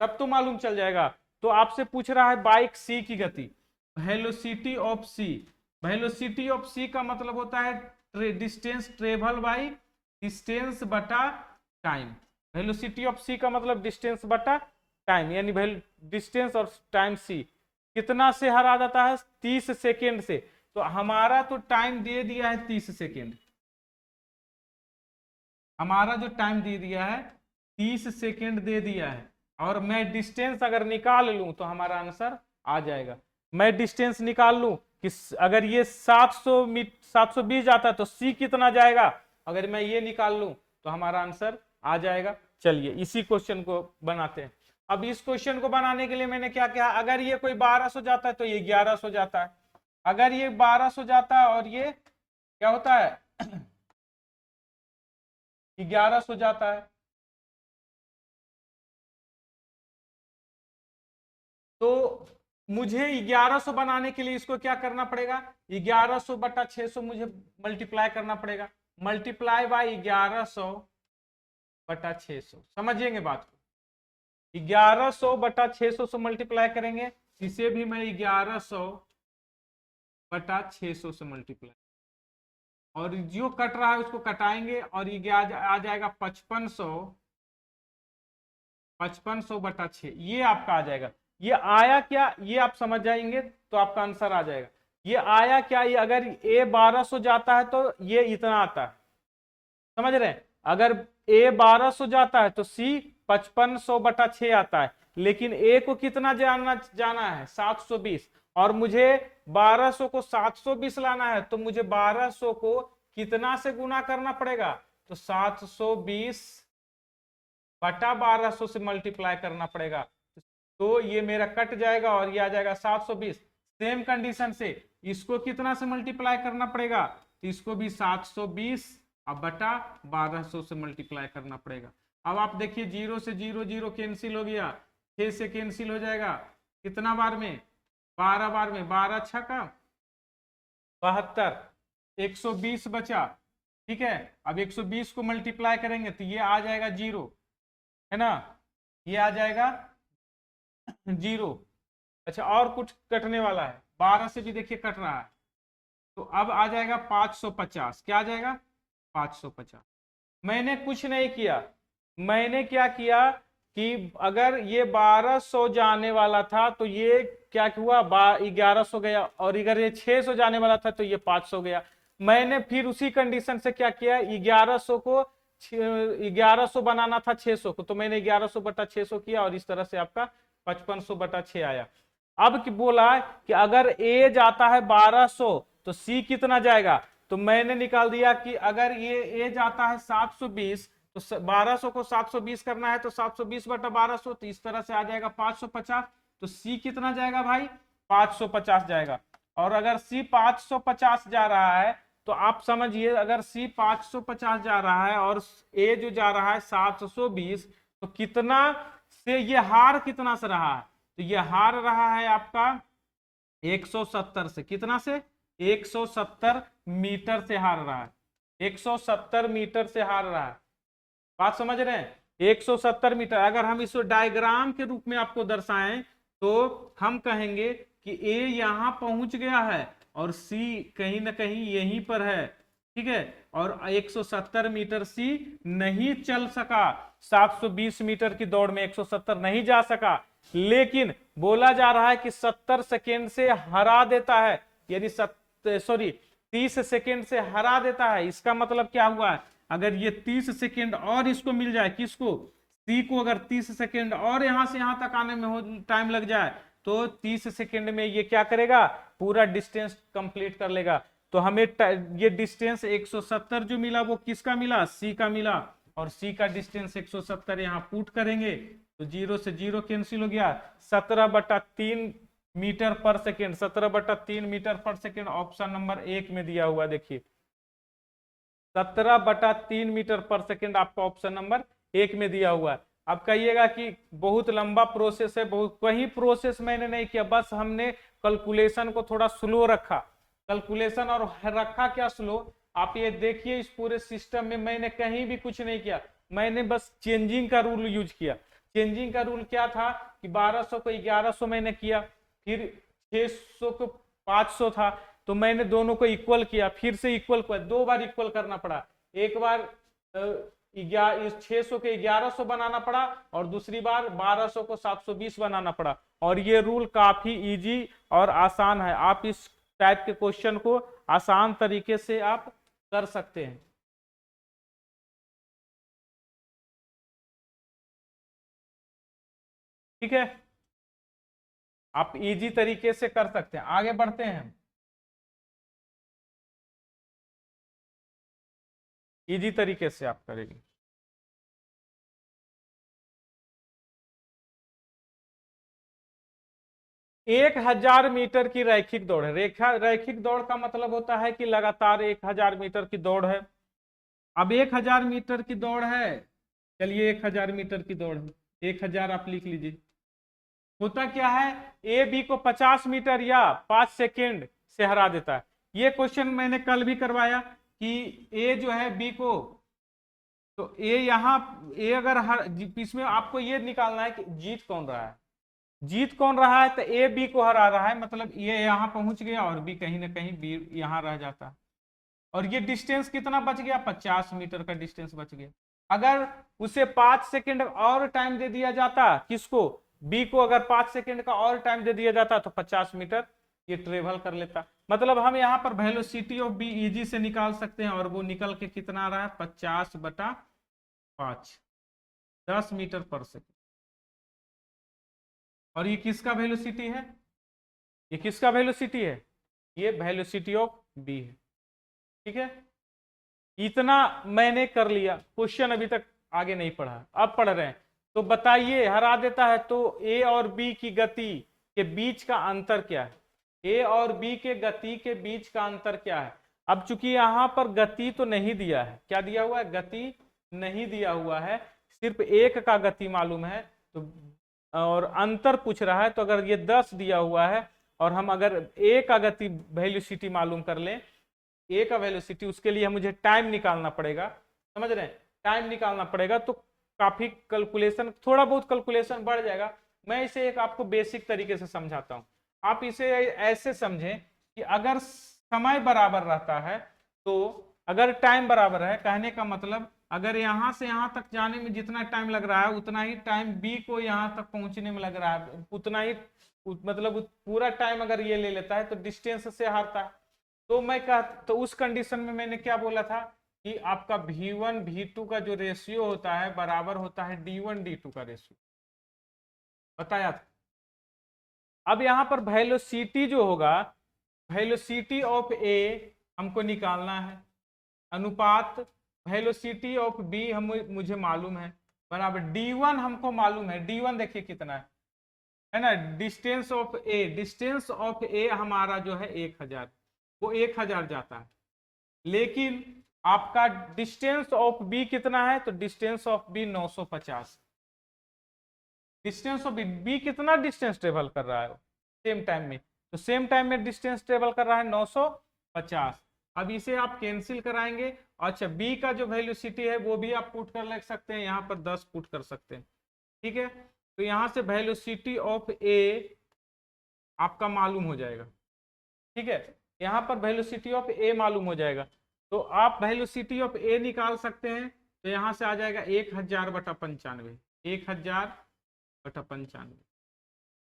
तब तो मालूम चल जाएगा। तो आपसे पूछ रहा है बाइक सी की गति, velocity of C, velocity of C का मतलब होता है डिस्टेंस ट्रेवल बाई डिस्टेंस बटा टाइम। वेलोसिटी ऑफ सी का मतलब डिस्टेंस बटा टाइम, यानी डिस्टेंस और टाइम सी कितना से हरा जाता है, 30 सेकेंड से। तो हमारा तो टाइम दे दिया है 30 सेकेंड, हमारा जो टाइम दे दिया है 30 सेकेंड दे दिया है, और मैं डिस्टेंस अगर निकाल लूं तो हमारा आंसर आ जाएगा। मैं डिस्टेंस निकाल लूं कि अगर ये 720 जाता है तो सी कितना जाएगा, अगर मैं ये निकाल लूं तो हमारा आंसर आ जाएगा। चलिए इसी क्वेश्चन को बनाते हैं। अब इस क्वेश्चन को बनाने के लिए मैंने क्या किया, अगर ये कोई 1200 जाता है तो ये 1100 जाता है, अगर ये 1200 जाता है और ये क्या होता है 1100 जाता है, तो मुझे 1100 बनाने के लिए इसको क्या करना पड़ेगा, 1100 बटा 600 मुझे मल्टीप्लाई करना पड़ेगा, मल्टीप्लाई बाय 1100 बटा 600। समझिएंगे बात को, 1100 बटा 600 से मल्टीप्लाई करेंगे, इसे भी मैं 1100 बटा 600 से मल्टीप्लाई, और जो कट रहा है उसको कटाएंगे, और ये आ जाएगा 5500 बटा 6, ये आपका आ जाएगा। ये आया क्या, ये आप समझ जाएंगे तो आपका आंसर आ जाएगा। ये आया क्या, ये अगर ए 1200 जाता है तो ये इतना आता है, समझ रहे हैं, अगर ए 1200 जाता है तो सी 5500 बटा 6 आता है, लेकिन ए को कितना जाना है 720, और मुझे 1200 को 720 लाना है, तो मुझे 1200 को कितना से गुना करना पड़ेगा, तो 720 बटा 1200 से मल्टीप्लाई करना पड़ेगा, तो ये मेरा कट जाएगा और ये आ जाएगा 720। सेम कंडीशन से इसको कितना से मल्टीप्लाई करना पड़ेगा, तो इसको भी 720 अब बटा 1200 से मल्टीप्लाई करना पड़ेगा। अब आप देखिए 0 से 0 0 कैंसिल हो गया, 6 से कैंसिल हो जाएगा, कितना बार में 12 बार में, 12 6 का 72, 120 बचा, ठीक है। अब 120 को मल्टीप्लाई करेंगे तो ये आ जाएगा 0, है ना, ये आ जाएगा 0। अच्छा, और कुछ कटने वाला है, 12 से भी देखिए कट रहा है, तो अब आ जाएगा 550। क्या आ जाएगा? 550। मैंने कुछ नहीं किया, मैंने क्या किया कि अगर ये 1200 जाने वाला था तो ये क्या हुआ, 1100 गया, और अगर ये 600 जाने वाला था तो ये 500 गया। मैंने फिर उसी कंडीशन से क्या किया, 1100 को 1100 बनाना था 600 को, तो मैंने 1100 बटा 600 किया, और इस तरह से आपका 5500 बटा 6 आया। अब की बोला कि अगर ए जाता है 1200 तो सी कितना जाएगा, तो मैंने निकाल दिया कि अगर ये ए जाता है 720 तो 1200 को 720 करना है, तो 720 बटा 1200, तो इस तरह से आ जाएगा 550। तो सी कितना जाएगा भाई? 550 जाएगा। और अगर सी 550 जा रहा है तो आप समझिए, अगर सी 550 जा रहा है और ए जो जा रहा है 720, तो कितना से ये हार कितना से रहा है, तो ये हार रहा है आपका 170 से। कितना से? 170 मीटर से हार रहा है, 170 मीटर से हार रहा है। बात समझ रहे हैं? 170 मीटर। अगर हम इसको डायग्राम के रूप में आपको दर्शाएं तो हम कहेंगे कि ए यहां पहुंच गया है और सी कहीं ना कहीं यहीं पर है, ठीक है, और 170 मीटर सी नहीं चल सका, 720 मीटर की दौड़ में 170 नहीं जा सका, लेकिन बोला जा रहा है कि 70 सेकेंड से हरा देता है, यानी 30 सेकेंड से हरा देता है। इसका मतलब क्या हुआ है, अगर ये 30 सेकेंड और इसको मिल जाए, किसको? सी को, अगर 30 सेकेंड और यहां से यहां तक आने में टाइम लग जाए तो 30 सेकेंड में ये क्या करेगा, पूरा डिस्टेंस कंप्लीट कर लेगा। तो हमें ये डिस्टेंस 170 जो मिला वो किसका मिला? सी का मिला, और सी का डिस्टेंस 170 यहां पुट करेंगे तो 0 से 0 कैंसिल हो गया। 17/3 मीटर पर सेकेंड, 17/3 मीटर पर सेकेंड ऑप्शन नंबर 1 में दिया हुआ, देखिए 17/3 मीटर पर सेकेंड आपका ऑप्शन नंबर 1 में दिया हुआ है। अब कहिएगा कि बहुत लंबा प्रोसेस है, बहुत कहीं प्रोसेस मैंने नहीं किया, बस हमने कैलकुलेशन को थोड़ा स्लो रखा, कैलकुलेशन और रखा क्या स्लो, आप ये देखिए इस पूरे सिस्टम में मैंने कहीं भी कुछ नहीं किया, मैंने बस चेंजिंग का रूल यूज किया। चेंजिंग का रूल क्या था कि 1200 को 1100 मैंने किया, फिर 600 को 500 था, तो मैंने दोनों को इक्वल किया, फिर से इक्वल किया, 2 बार इक्वल करना पड़ा। एक बार 600 के 1100 बनाना पड़ा, और दूसरी बार 1200 को 720 बनाना पड़ा। और ये रूल काफी इजी और आसान है, आप इस टाइप के क्वेश्चन को आसान तरीके से आप कर सकते हैं। ठीक है, आप इजी तरीके से कर सकते हैं। आगे बढ़ते हैं, इजी तरीके से आप करेंगे। 1000 मीटर की रैखिक दौड़ है। रैखिक दौड़ का मतलब होता है कि लगातार 1000 मीटर की दौड़ है। अब 1000 मीटर की दौड़ है, चलिए 1000 मीटर की दौड़ है, 1000 आप लिख लीजिए। होता क्या है, ए बी को 50 मीटर या 5 सेकेंड से हरा देता है। ये क्वेश्चन मैंने कल भी करवाया कि ए जो है बी को, तो ए यहां, ए अगर इसमें आपको ये निकालना है कि जीत कौन रहा है, जीत कौन रहा है, तो ए बी को हरा रहा है, मतलब ये यहां पहुंच गया और बी कहीं ना कहीं बी यहां रह जाता है। और ये डिस्टेंस कितना बच गया, 50 मीटर का डिस्टेंस बच गया। अगर उसे 5 सेकेंड और टाइम दे दिया जाता, किसको? बी को अगर 5 सेकेंड का और टाइम दे दिया जाता तो 50 मीटर ये ट्रेवल कर लेता। मतलब हम यहाँ पर वेलोसिटी ऑफ बी इजी से निकाल सकते हैं, और वो निकल के कितना आ रहा है, 50/5, 10 मीटर पर सेकेंड। और ये किसका वेलोसिटी है, ये किसका वेलोसिटी है, ये वेलोसिटी ऑफ बी है। ठीक है, इतना मैंने कर लिया। क्वेश्चन अभी तक आगे नहीं पढ़ा, अब पढ़ रहे हैं। तो बताइए, हरा देता है तो ए और बी की गति के बीच का अंतर क्या है, ए और बी के गति के बीच का अंतर क्या है। अब चूंकि यहां पर गति तो नहीं दिया है, क्या दिया हुआ है, गति नहीं दिया हुआ है, सिर्फ एक का गति मालूम है, तो और अंतर पूछ रहा है। तो अगर ये 10 दिया हुआ है और हम अगर ए का गति वेलोसिटी मालूम कर लें ए का वेलोसिटी, उसके लिए मुझे टाइम निकालना पड़ेगा, समझ रहे हैं, टाइम निकालना पड़ेगा, तो काफी कैलकुलेशन, थोड़ा बहुत कैलकुलेशन बढ़ जाएगा। मैं इसे एक आपको बेसिक तरीके से समझाता हूं। आप इसे ऐसे समझें कि अगर समय बराबर रहता है, तो अगर टाइम बराबर है, कहने का मतलब अगर यहां से यहां तक जाने में जितना टाइम लग रहा है उतना ही टाइम बी को यहां तक पहुंचने में लग रहा है, उतना ही मतलब पूरा टाइम अगर ये ले लेता है तो डिस्टेंस से हारता है। तो मैं कह, तो उस कंडीशन में मैंने क्या बोला था कि आपका V1 V2 का जो रेशियो होता है बराबर होता है D1 D2 का रेशियो, बताया था। अब यहां पर वेलोसिटी जो होगा, वेलोसिटी ऑफ ए हमको निकालना है, अनुपात वेलोसिटी ऑफ बी हम मुझे मालूम है, बराबर D1 हमको मालूम है। D1 देखिए कितना है ना, distance of A, distance of A हमारा जो है 1000, वो 1000 जाता है। लेकिन आपका डिस्टेंस ऑफ बी कितना है, तो distance of B 950। Distance of B कितना डिस्टेंस ट्रेवल कर रहा है सेम टाइम में, तो सेम टाइम में डिस्टेंस ट्रेवल कर रहा है 950। अब इसे आप कैंसिल कराएंगे। अच्छा, बी का जो वेलोसिटी है वो भी आप पुट कर लग सकते हैं, यहाँ पर 10 पुट कर सकते हैं, ठीक है। तो यहाँ से वेलोसिटी ऑफ ए आपका मालूम हो जाएगा, ठीक है, यहाँ पर वेलोसिटी ऑफ ए मालूम हो जाएगा। तो आप वेलोसिटी ऑफ ए निकाल सकते हैं, तो यहाँ से आ जाएगा 1000/95, 1000/95।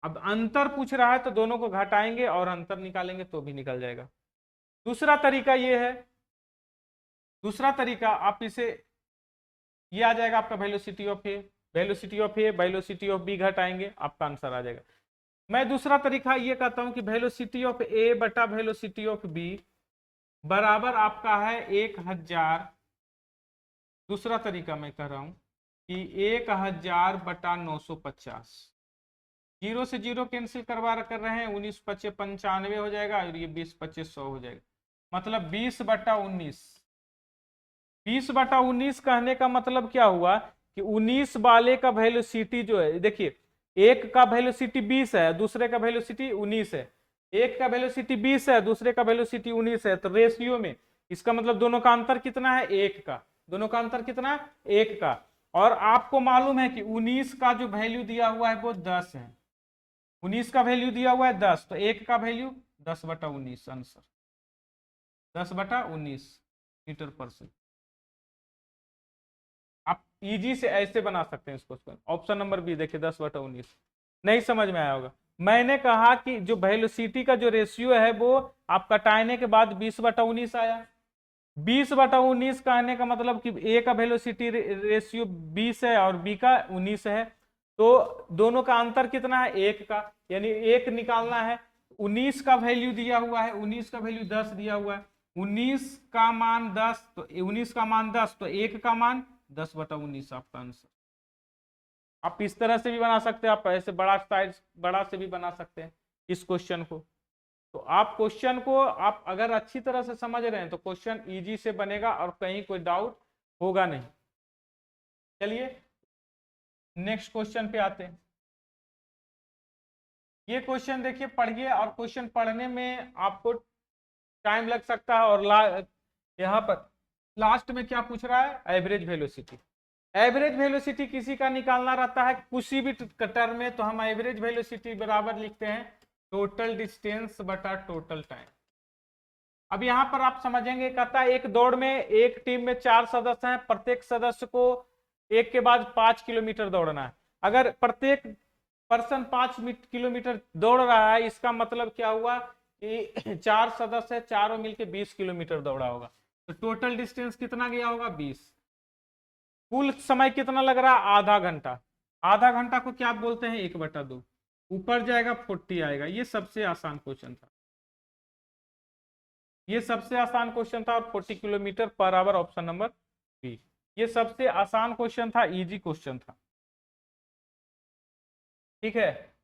अब अंतर पूछ रहा है तो दोनों को घटाएंगे और अंतर निकालेंगे तो भी निकल जाएगा। दूसरा तरीका ये है, दूसरा तरीका आप इसे, ये आ जाएगा आपका velocity of A, velocity of A velocity of B घटाएंगे, आपका आंसर आ जाएगा। मैं दूसरा तरीका ये कहता हूं कि वेलोसिटी ऑफ ए बटा वेलोसिटी ऑफ बी बराबर आपका है 1000। दूसरा तरीका मैं कह रहा हूं कि 1000/950, जीरो से जीरो कैंसिल करवा कर रहे हैं, 19 पच्चे 95 हो जाएगा और ये 20 पच्चे 100 हो जाएगा, मतलब 20/19। 20/19 कहने का मतलब क्या हुआ कि 19 वाले का वेलोसिटी जो है, देखिए एक का वेलोसिटी 20 है, दूसरे का वेलोसिटी 19 है, एक का वेलोसिटी 20 है, दूसरे का वेलोसिटी 19 है, तो रेशियो में इसका मतलब दोनों का अंतर कितना है, एक का, दोनों का अंतर कितना है, एक का। और आपको मालूम है कि 19 का जो वैल्यू दिया हुआ है वो 10 है, 19 का वैल्यू दिया हुआ है 10, तो एक का वैल्यू 10/19, आंसर 10/19 मीटर पर सेकंड। आप इजी से ऐसे बना सकते हैं इस क्वेश्चन। ऑप्शन नंबर बी देखिए 10/19। नहीं समझ में आया होगा, मैंने कहा कि जो वेलोसिटी का जो रेशियो है वो आप कटाने के बाद 20/19 आया। 20/19 कहने का मतलब कि ए का वेलोसिटी रेशियो 20 है और बी का 19 है, तो दोनों का अंतर कितना है, एक का, यानी एक निकालना है। 19 का वैल्यू दिया हुआ है, 19 का वैल्यू 10 दिया हुआ है, 19 का मान 10, तो 19 का मान 10, तो एक का मान 10/19 आपका आंसर। आप इस तरह से भी बना सकते हैं, आप ऐसे बड़ा साइज बड़ा से भी बना सकते हैं इस क्वेश्चन को। तो आप क्वेश्चन को आप अगर अच्छी तरह से समझ रहे हैं तो क्वेश्चन इजी से बनेगा और कहीं कोई डाउट होगा नहीं। चलिए नेक्स्ट क्वेश्चन पे आते हैं। ये क्वेश्चन देखिए पढ़िए, और क्वेश्चन पढ़ने में आपको टाइम लग सकता है, और यहाँ पर लास्ट में क्या पूछ रहा है, एवरेज वेलोसिटी। एवरेज वेलोसिटी किसी का निकालना रहता है किसी भी टर्म में, तो हम एवरेज वेलोसिटी बराबर लिखते हैं टोटल डिस्टेंस बटा टोटल टाइम। अब यहां पर आप समझेंगे, कहता है एक दौड़ में एक टीम में 4 सदस्य हैं, प्रत्येक सदस्य को एक के बाद 5 किलोमीटर दौड़ना है। अगर प्रत्येक पर्सन 5 किलोमीटर दौड़ रहा है, इसका मतलब क्या हुआ कि 4 सदस्य है, चारों मिलकर 20 किलोमीटर दौड़ा होगा, तो टोटल डिस्टेंस कितना गया होगा, 20। कुल समय कितना लग रहा है, आधा घंटा। आधा घंटा को क्या बोलते हैं, 1/2, ऊपर जाएगा 40 आएगा। ये सबसे आसान क्वेश्चन था, ये सबसे आसान क्वेश्चन था, और 40 kilometre per hour, option number B. ये सबसे आसान क्वेश्चन था, इजी क्वेश्चन था, ठीक है,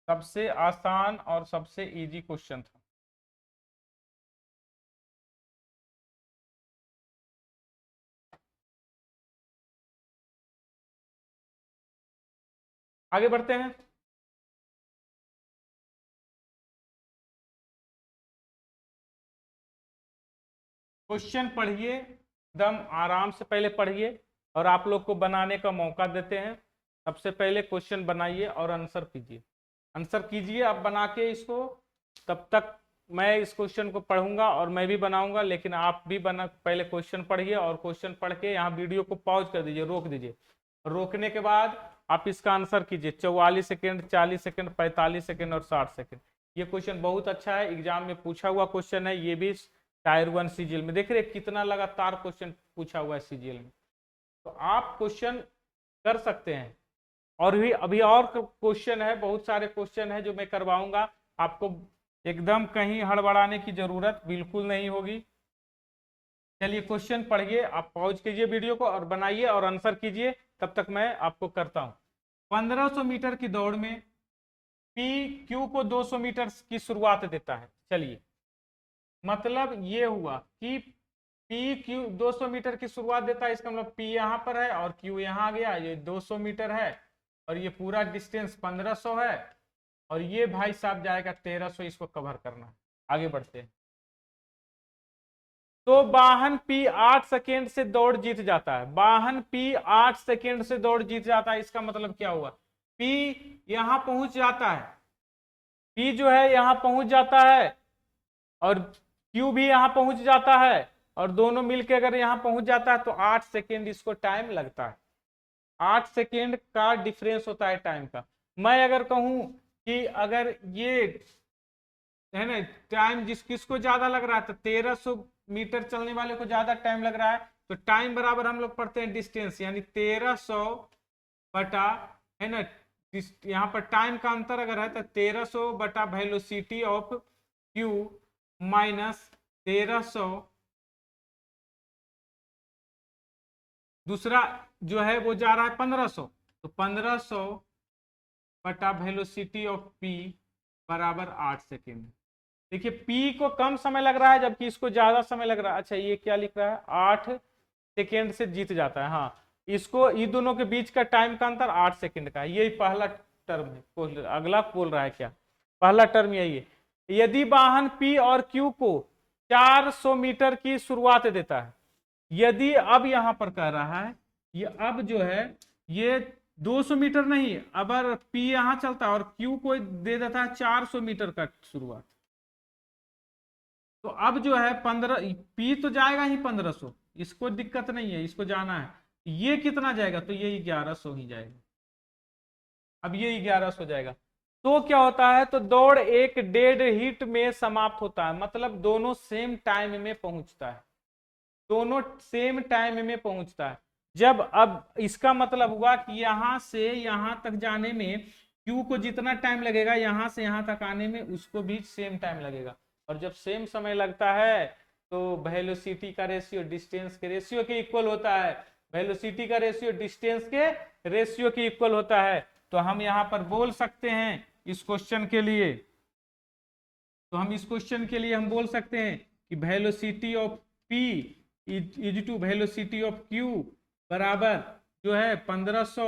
सबसे आसान और सबसे इजी क्वेश्चन था। आगे बढ़ते हैं। क्वेश्चन पढ़िए, एकदम आराम से पहले पढ़िए और आप लोग को बनाने का मौका देते हैं। सबसे पहले क्वेश्चन बनाइए और आंसर कीजिए, आंसर कीजिए आप बना के इसको। तब तक मैं इस क्वेश्चन को पढ़ूंगा और मैं भी बनाऊंगा, लेकिन आप भी बना पहले क्वेश्चन पढ़िए और क्वेश्चन पढ़ के यहाँ वीडियो को पॉज कर दीजिए, रोक दीजिए। रोकने के बाद आप इसका आंसर कीजिए 44 सेकेंड, 40 सेकेंड, 45 सेकेंड और 60 सेकेंड। ये क्वेश्चन बहुत अच्छा है, एग्जाम में पूछा हुआ क्वेश्चन है। ये भी टायर 1 सीजीएल में देख रहे कितना लगातार क्वेश्चन पूछा हुआ है सीजीएल में। तो आप क्वेश्चन कर सकते हैं। और भी अभी और क्वेश्चन है, बहुत सारे क्वेश्चन है जो मैं करवाऊंगा आपको। एकदम कहीं हड़बड़ाने की जरूरत बिल्कुल नहीं होगी। चलिए क्वेश्चन पढ़िए, आप पॉज कीजिए वीडियो को और बनाइए और आंसर कीजिए, तब तक मैं आपको करता हूं। 1500 मीटर की दौड़ में पी क्यू को 200 मीटर की शुरुआत देता है। चलिए मतलब ये हुआ कि पी क्यू 200 मीटर की शुरुआत देता है, इसका मतलब पी यहां पर है और क्यू यहां आ गया, ये 200 मीटर है और ये पूरा डिस्टेंस 1500 है और ये भाई साहब जाएगा 1300, इसको कवर करना है। आगे बढ़ते हैं। तो वाहन P 8 सेकेंड से दौड़ जीत जाता है। वाहन P 8 सेकेंड से दौड़ जीत जाता है, इसका मतलब क्या हुआ? P यहां पहुंच जाता है, P जो है यहां पहुंच जाता है और Q भी यहां पहुंच जाता है और दोनों मिलके अगर यहां पहुंच जाता है तो 8 सेकेंड इसको टाइम लगता है। 8 सेकेंड का डिफरेंस होता है टाइम का। मैं अगर कहूं कि अगर ये है ना टाइम किसको ज्यादा लग रहा है, तो 1300 मीटर चलने वाले को ज्यादा टाइम लग रहा है, तो टाइम बराबर हम लोग पढ़ते हैं डिस्टेंस, यानी 1300 बटा है ना, यहाँ पर टाइम का अंतर अगर है तो 1300 बटा वेलोसिटी ऑफ क्यू माइनस 1300, दूसरा जो है वो जा रहा है 1500, तो 1500 बटा वेलोसिटी ऑफ पी बराबर 8 सेकेंड। देखिए पी को कम समय लग रहा है जबकि इसको ज्यादा समय लग रहा है। अच्छा ये क्या लिख रहा है, 8 सेकेंड से जीत जाता है। हाँ इसको इन दोनों के बीच का टाइम का अंतर 8 सेकेंड का है। यही पहला टर्म है। अगला बोल रहा है क्या, पहला टर्म यही है। यदि वाहन पी और क्यू को 400 मीटर की शुरुआत देता है, यदि अब यहां पर कह रहा है ये अब जो है ये 200 मीटर नहीं, अगर पी यहां चलता है और क्यू को दे देता है 400 मीटर का शुरुआत, तो अब जो है 15 पी तो जाएगा ही 1500, इसको दिक्कत नहीं है, इसको जाना है। ये कितना जाएगा, तो ये 1100 ही जाएगा। अब ये 1100 जाएगा तो क्या होता है, तो दौड़ एक डेड हिट में समाप्त होता है। मतलब दोनों सेम टाइम में पहुंचता है, दोनों सेम टाइम में पहुंचता है। जब अब इसका मतलब हुआ कि यहां से यहां तक जाने में क्यू को जितना टाइम लगेगा यहां से यहां तक आने में उसको भी सेम टाइम लगेगा। और जब सेम समय लगता है तो वेलोसिटी का रेशियो डिस्टेंस के रेशियो के इक्वल होता है। वेलोसिटी का रेशियो डिस्टेंस के रेशियो के इक्वल होता है। तो हम यहां पर बोल सकते हैं इस क्वेश्चन के लिए, तो हम इस क्वेश्चन के लिए हम बोल सकते हैं कि velocity of P is to velocity of Q बराबर जो है 1500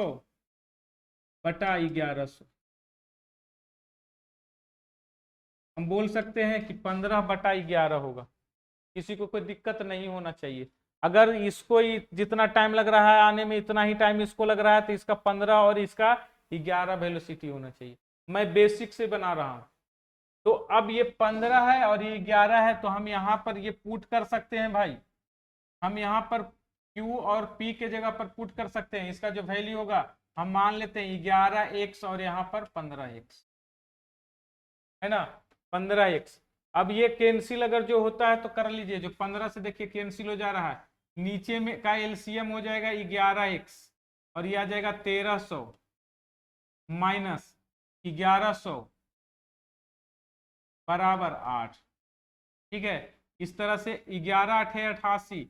बटा 1100। हम बोल सकते हैं कि 15 बटा 11 होगा। किसी को कोई दिक्कत नहीं होना चाहिए। अगर इसको जितना टाइम लग रहा है आने में इतना ही टाइम इसको लग रहा है तो इसका 15 और इसका 11 वेलोसिटी होना चाहिए। मैं बेसिक से बना रहा हूं। तो अब ये 15 है और ये 11 है, तो हम यहां पर ये पुट कर सकते हैं भाई। हम यहाँ पर Q और P के जगह पर पुट कर सकते हैं। इसका जो वैल्यू होगा हम मान लेते हैं 11x और यहाँ पर 15x है ना, 15x। अब ये कैंसिल अगर जो होता है तो कर लीजिए, जो 15 से देखिए कैंसिल हो जा रहा है, नीचे में का एलसीएम हो जाएगा 11x और ये आ जाएगा 1300 माइनस 1100 बराबर 8। ठीक है, इस तरह से 11 8 88,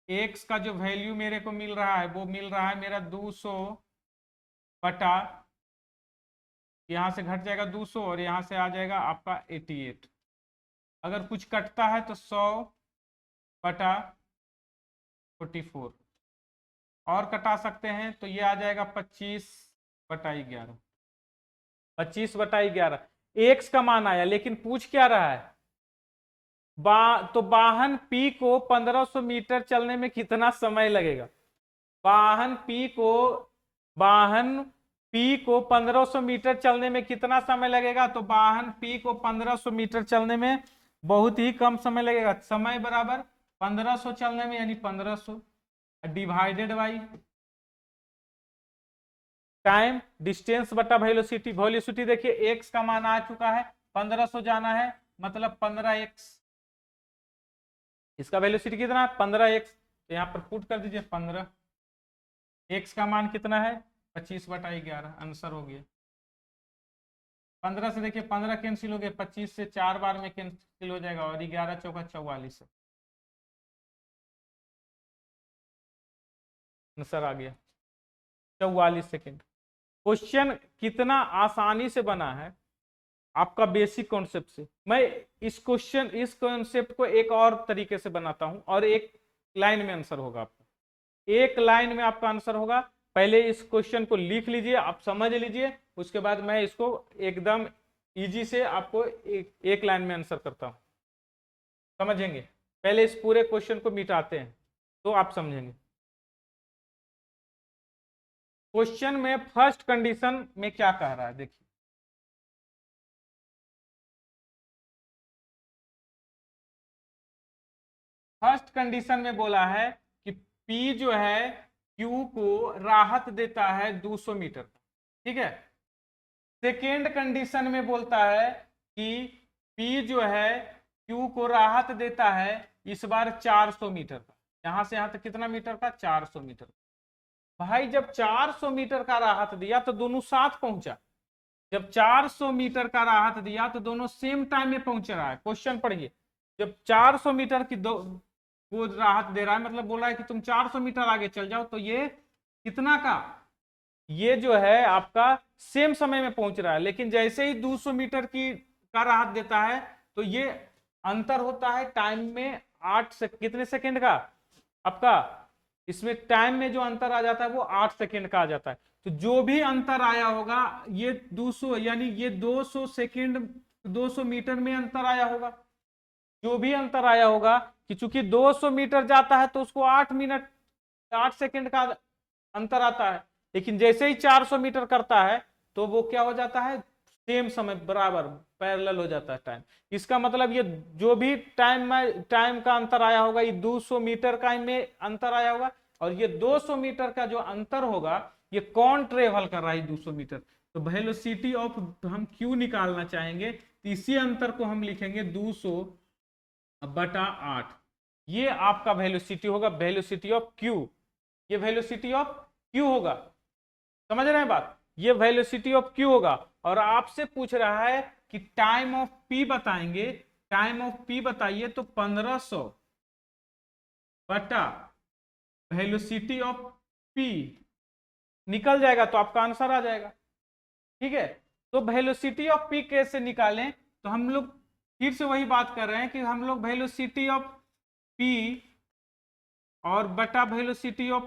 एक्स का जो वैल्यू मेरे को मिल रहा है वो मिल रहा है मेरा 200 बटा, यहां से घट जाएगा 200 और यहां से आ जाएगा आपका 88। अगर कुछ कटता है तो 100 बटा 44 और कटा सकते हैं तो ये आ जाएगा 25 बटा 11। 25 बटा 11 एक्स का मान आया, लेकिन पूछ क्या रहा है, तो वाहन P को 1500 मीटर चलने में कितना समय लगेगा? वाहन P को 1500 मीटर चलने में कितना समय लगेगा? तो वाहन P को 1500 मीटर चलने में बहुत ही कम समय लगेगा। समय बराबर 1500 चलने में, यानी 1500 डिवाइडेड बाई टाइम, डिस्टेंस बटा वेलोसिटी। वेलोसिटी देखिए x का मान आ चुका है, 1500 जाना है, मतलब 15x। इसका वेलोसिटी कितना है? 15x। तो यहाँ पर पुट कर दीजिए 15। x का मान कितना है? 25/11। आंसर हो गया। 15 से देखिए 15 कैंसिल हो गया, 25 से 4 बार में कैंसिल हो जाएगा, और 11 चौका 44 है। आंसर आ गया 44 सेकेंड। क्वेश्चन कितना आसानी से बना है आपका बेसिक कॉन्सेप्ट से। मैं इस कॉन्सेप्ट को एक और तरीके से बनाता हूं, और एक लाइन में आंसर होगा आपका, एक लाइन में आपका आंसर होगा। पहले इस क्वेश्चन को लिख लीजिए, आप समझ लीजिए, उसके बाद मैं इसको एकदम इजी से आपको एक लाइन में आंसर करता हूं, समझेंगे। पहले इस पूरे क्वेश्चन को मिटाते हैं तो आप समझेंगे। क्वेश्चन में फर्स्ट कंडीशन में क्या कह रहा है, देखिए। फर्स्ट कंडीशन में बोला है कि P जो है Q को राहत देता है 200 मीटर का, ठीक है। सेकेंड कंडीशन में बोलता है कि P जो है Q को राहत देता है इस बार 400 मीटर का। यहां से यहां तक कितना मीटर का? 400 मीटर। भाई जब 400 मीटर का राहत दिया तो दोनों साथ पहुंचा। जब 400 मीटर का राहत दिया तो दोनों सेम टाइम में पहुंच रहा है। क्वेश्चन पढ़िए, जब 400 मीटर की दो वो राहत दे रहा है, मतलब बोला है कि तुम 400 मीटर आगे चल जाओ, तो ये कितना का, ये जो है आपका सेम समय में पहुंच रहा है। लेकिन जैसे ही 200 मीटर की का राहत देता है तो ये अंतर होता है टाइम में 8 से कितने सेकेंड का आपका, इसमें टाइम में जो अंतर आ जाता है वो 8 सेकेंड का आ जाता है। तो जो भी अंतर आया होगा ये 200, यानी ये 200 सेकेंड 200 मीटर में अंतर आया होगा। जो भी अंतर आया होगा, कि चूंकि 200 मीटर जाता है तो उसको 8 सेकेंड का अंतर आता है। लेकिन जैसे ही 400 मीटर करता है तो वो क्या हो जाता है? सेम समय, बराबर पैरेलल हो जाता है टाइम। इसका मतलब ये जो भी टाइम का अंतर आया होगा, ये 200 मीटर का में अंतर आया होगा, और ये 200 मीटर का जो अंतर होगा ये कौन ट्रेवल कर रहा है 200 मीटर। तो वेलोसिटी ऑफ हम क्यू निकालना चाहेंगे, तो इसी अंतर को हम लिखेंगे 200/8। ये आपका वेलोसिटी होगा, वेलोसिटी ऑफ क्यू। ये वेलोसिटी ऑफ क्यू होगा, समझ रहे हैं बात? ये वेलोसिटी ऑफ क्यू होगा। और आपसे पूछ रहा है कि टाइम ऑफ पी बताएंगे। टाइम ऑफ पी बताइए, तो 1500 बटा वेलोसिटी ऑफ पी निकल जाएगा, तो आपका आंसर आ जाएगा, ठीक है। तो वेलोसिटी ऑफ पी कैसे निकालें? तो हम लोग फिर से वही बात कर रहे हैं कि हम लोग वेलोसिटी ऑफ पी और बटा वेलोसिटी ऑफ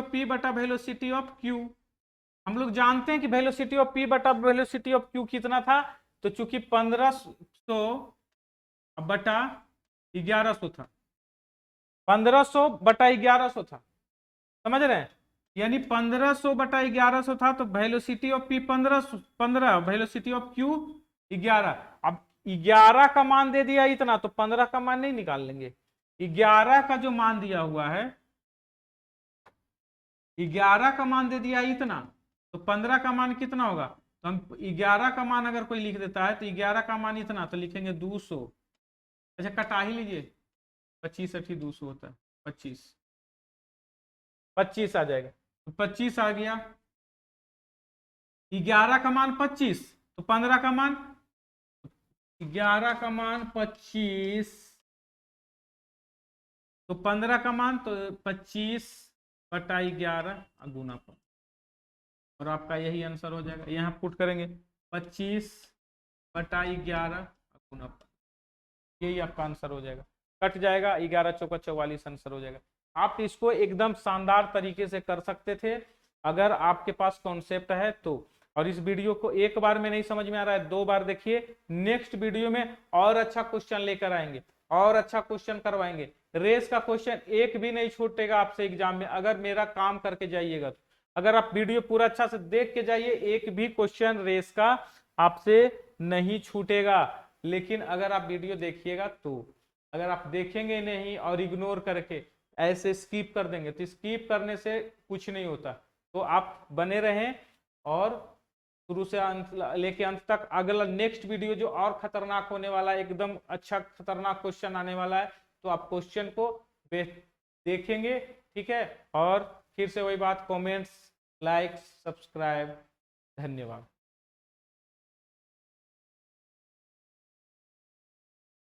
पी बटा वेलोसिटी ऑफ क्यू। हम लोग जानते हैं कि वेलोसिटी ऑफ पी बटा वेलोसिटी ऑफ क्यू कितना था। तो चूंकि 1500 बटा 1100 था, 1500 बटा 1100 था, समझ रहे हैं? यानी 1500 बटा 1100 था, तो velocity of P 15 velocity of Q 11। अब 11 का मान दे दिया इतना, तो 15 का मान नहीं निकाल लेंगे। 11 का जो मान दिया हुआ है, 11 का मान दे दिया इतना, तो 15 का मान कितना होगा? तो हम 11 का मान अगर कोई लिख देता है तो 11 का मान इतना, तो लिखेंगे 200। अच्छा कटा ही लीजिए, 25 8 200 होता है, 25 आ जाएगा। तो 25 आ गया, 11 का मान 25, तो 15 का मान 11 का मान 25, तो 15 का मान तो 25/11 गुना पर, और आपका यही आंसर हो जाएगा। यहाँ पुट करेंगे 25/11 गुना पर, यही आपका आंसर हो जाएगा। कट जाएगा, 11 चौका 44 आंसर हो जाएगा। आप इसको एकदम शानदार तरीके से कर सकते थे अगर आपके पास कॉन्सेप्ट है तो। और इस वीडियो को एक बार में नहीं समझ में आ रहा है 2 बार देखिए, नेक्स्ट वीडियो में और अच्छा क्वेश्चन लेकर आएंगे और अच्छा क्वेश्चन करवाएंगे। रेस का क्वेश्चन एक भी नहीं छूटेगा आपसे एग्जाम में, अगर मेरा काम करके जाइएगा तो। अगर आप वीडियो पूरा अच्छा से देख के जाइए, एक भी क्वेश्चन रेस का आपसे नहीं छूटेगा। लेकिन अगर आप वीडियो देखिएगा तो, अगर आप देखेंगे नहीं और इग्नोर करके ऐसे स्किप कर देंगे तो स्किप करने से कुछ नहीं होता। तो आप बने रहें और शुरू से अंत लेके अंत तक, अगला नेक्स्ट वीडियो जो और खतरनाक होने वाला है, एकदम अच्छा खतरनाक क्वेश्चन आने वाला है, तो आप क्वेश्चन को देखेंगे, ठीक है। और फिर से वही बात, कमेंट्स, लाइक, सब्सक्राइब। धन्यवाद।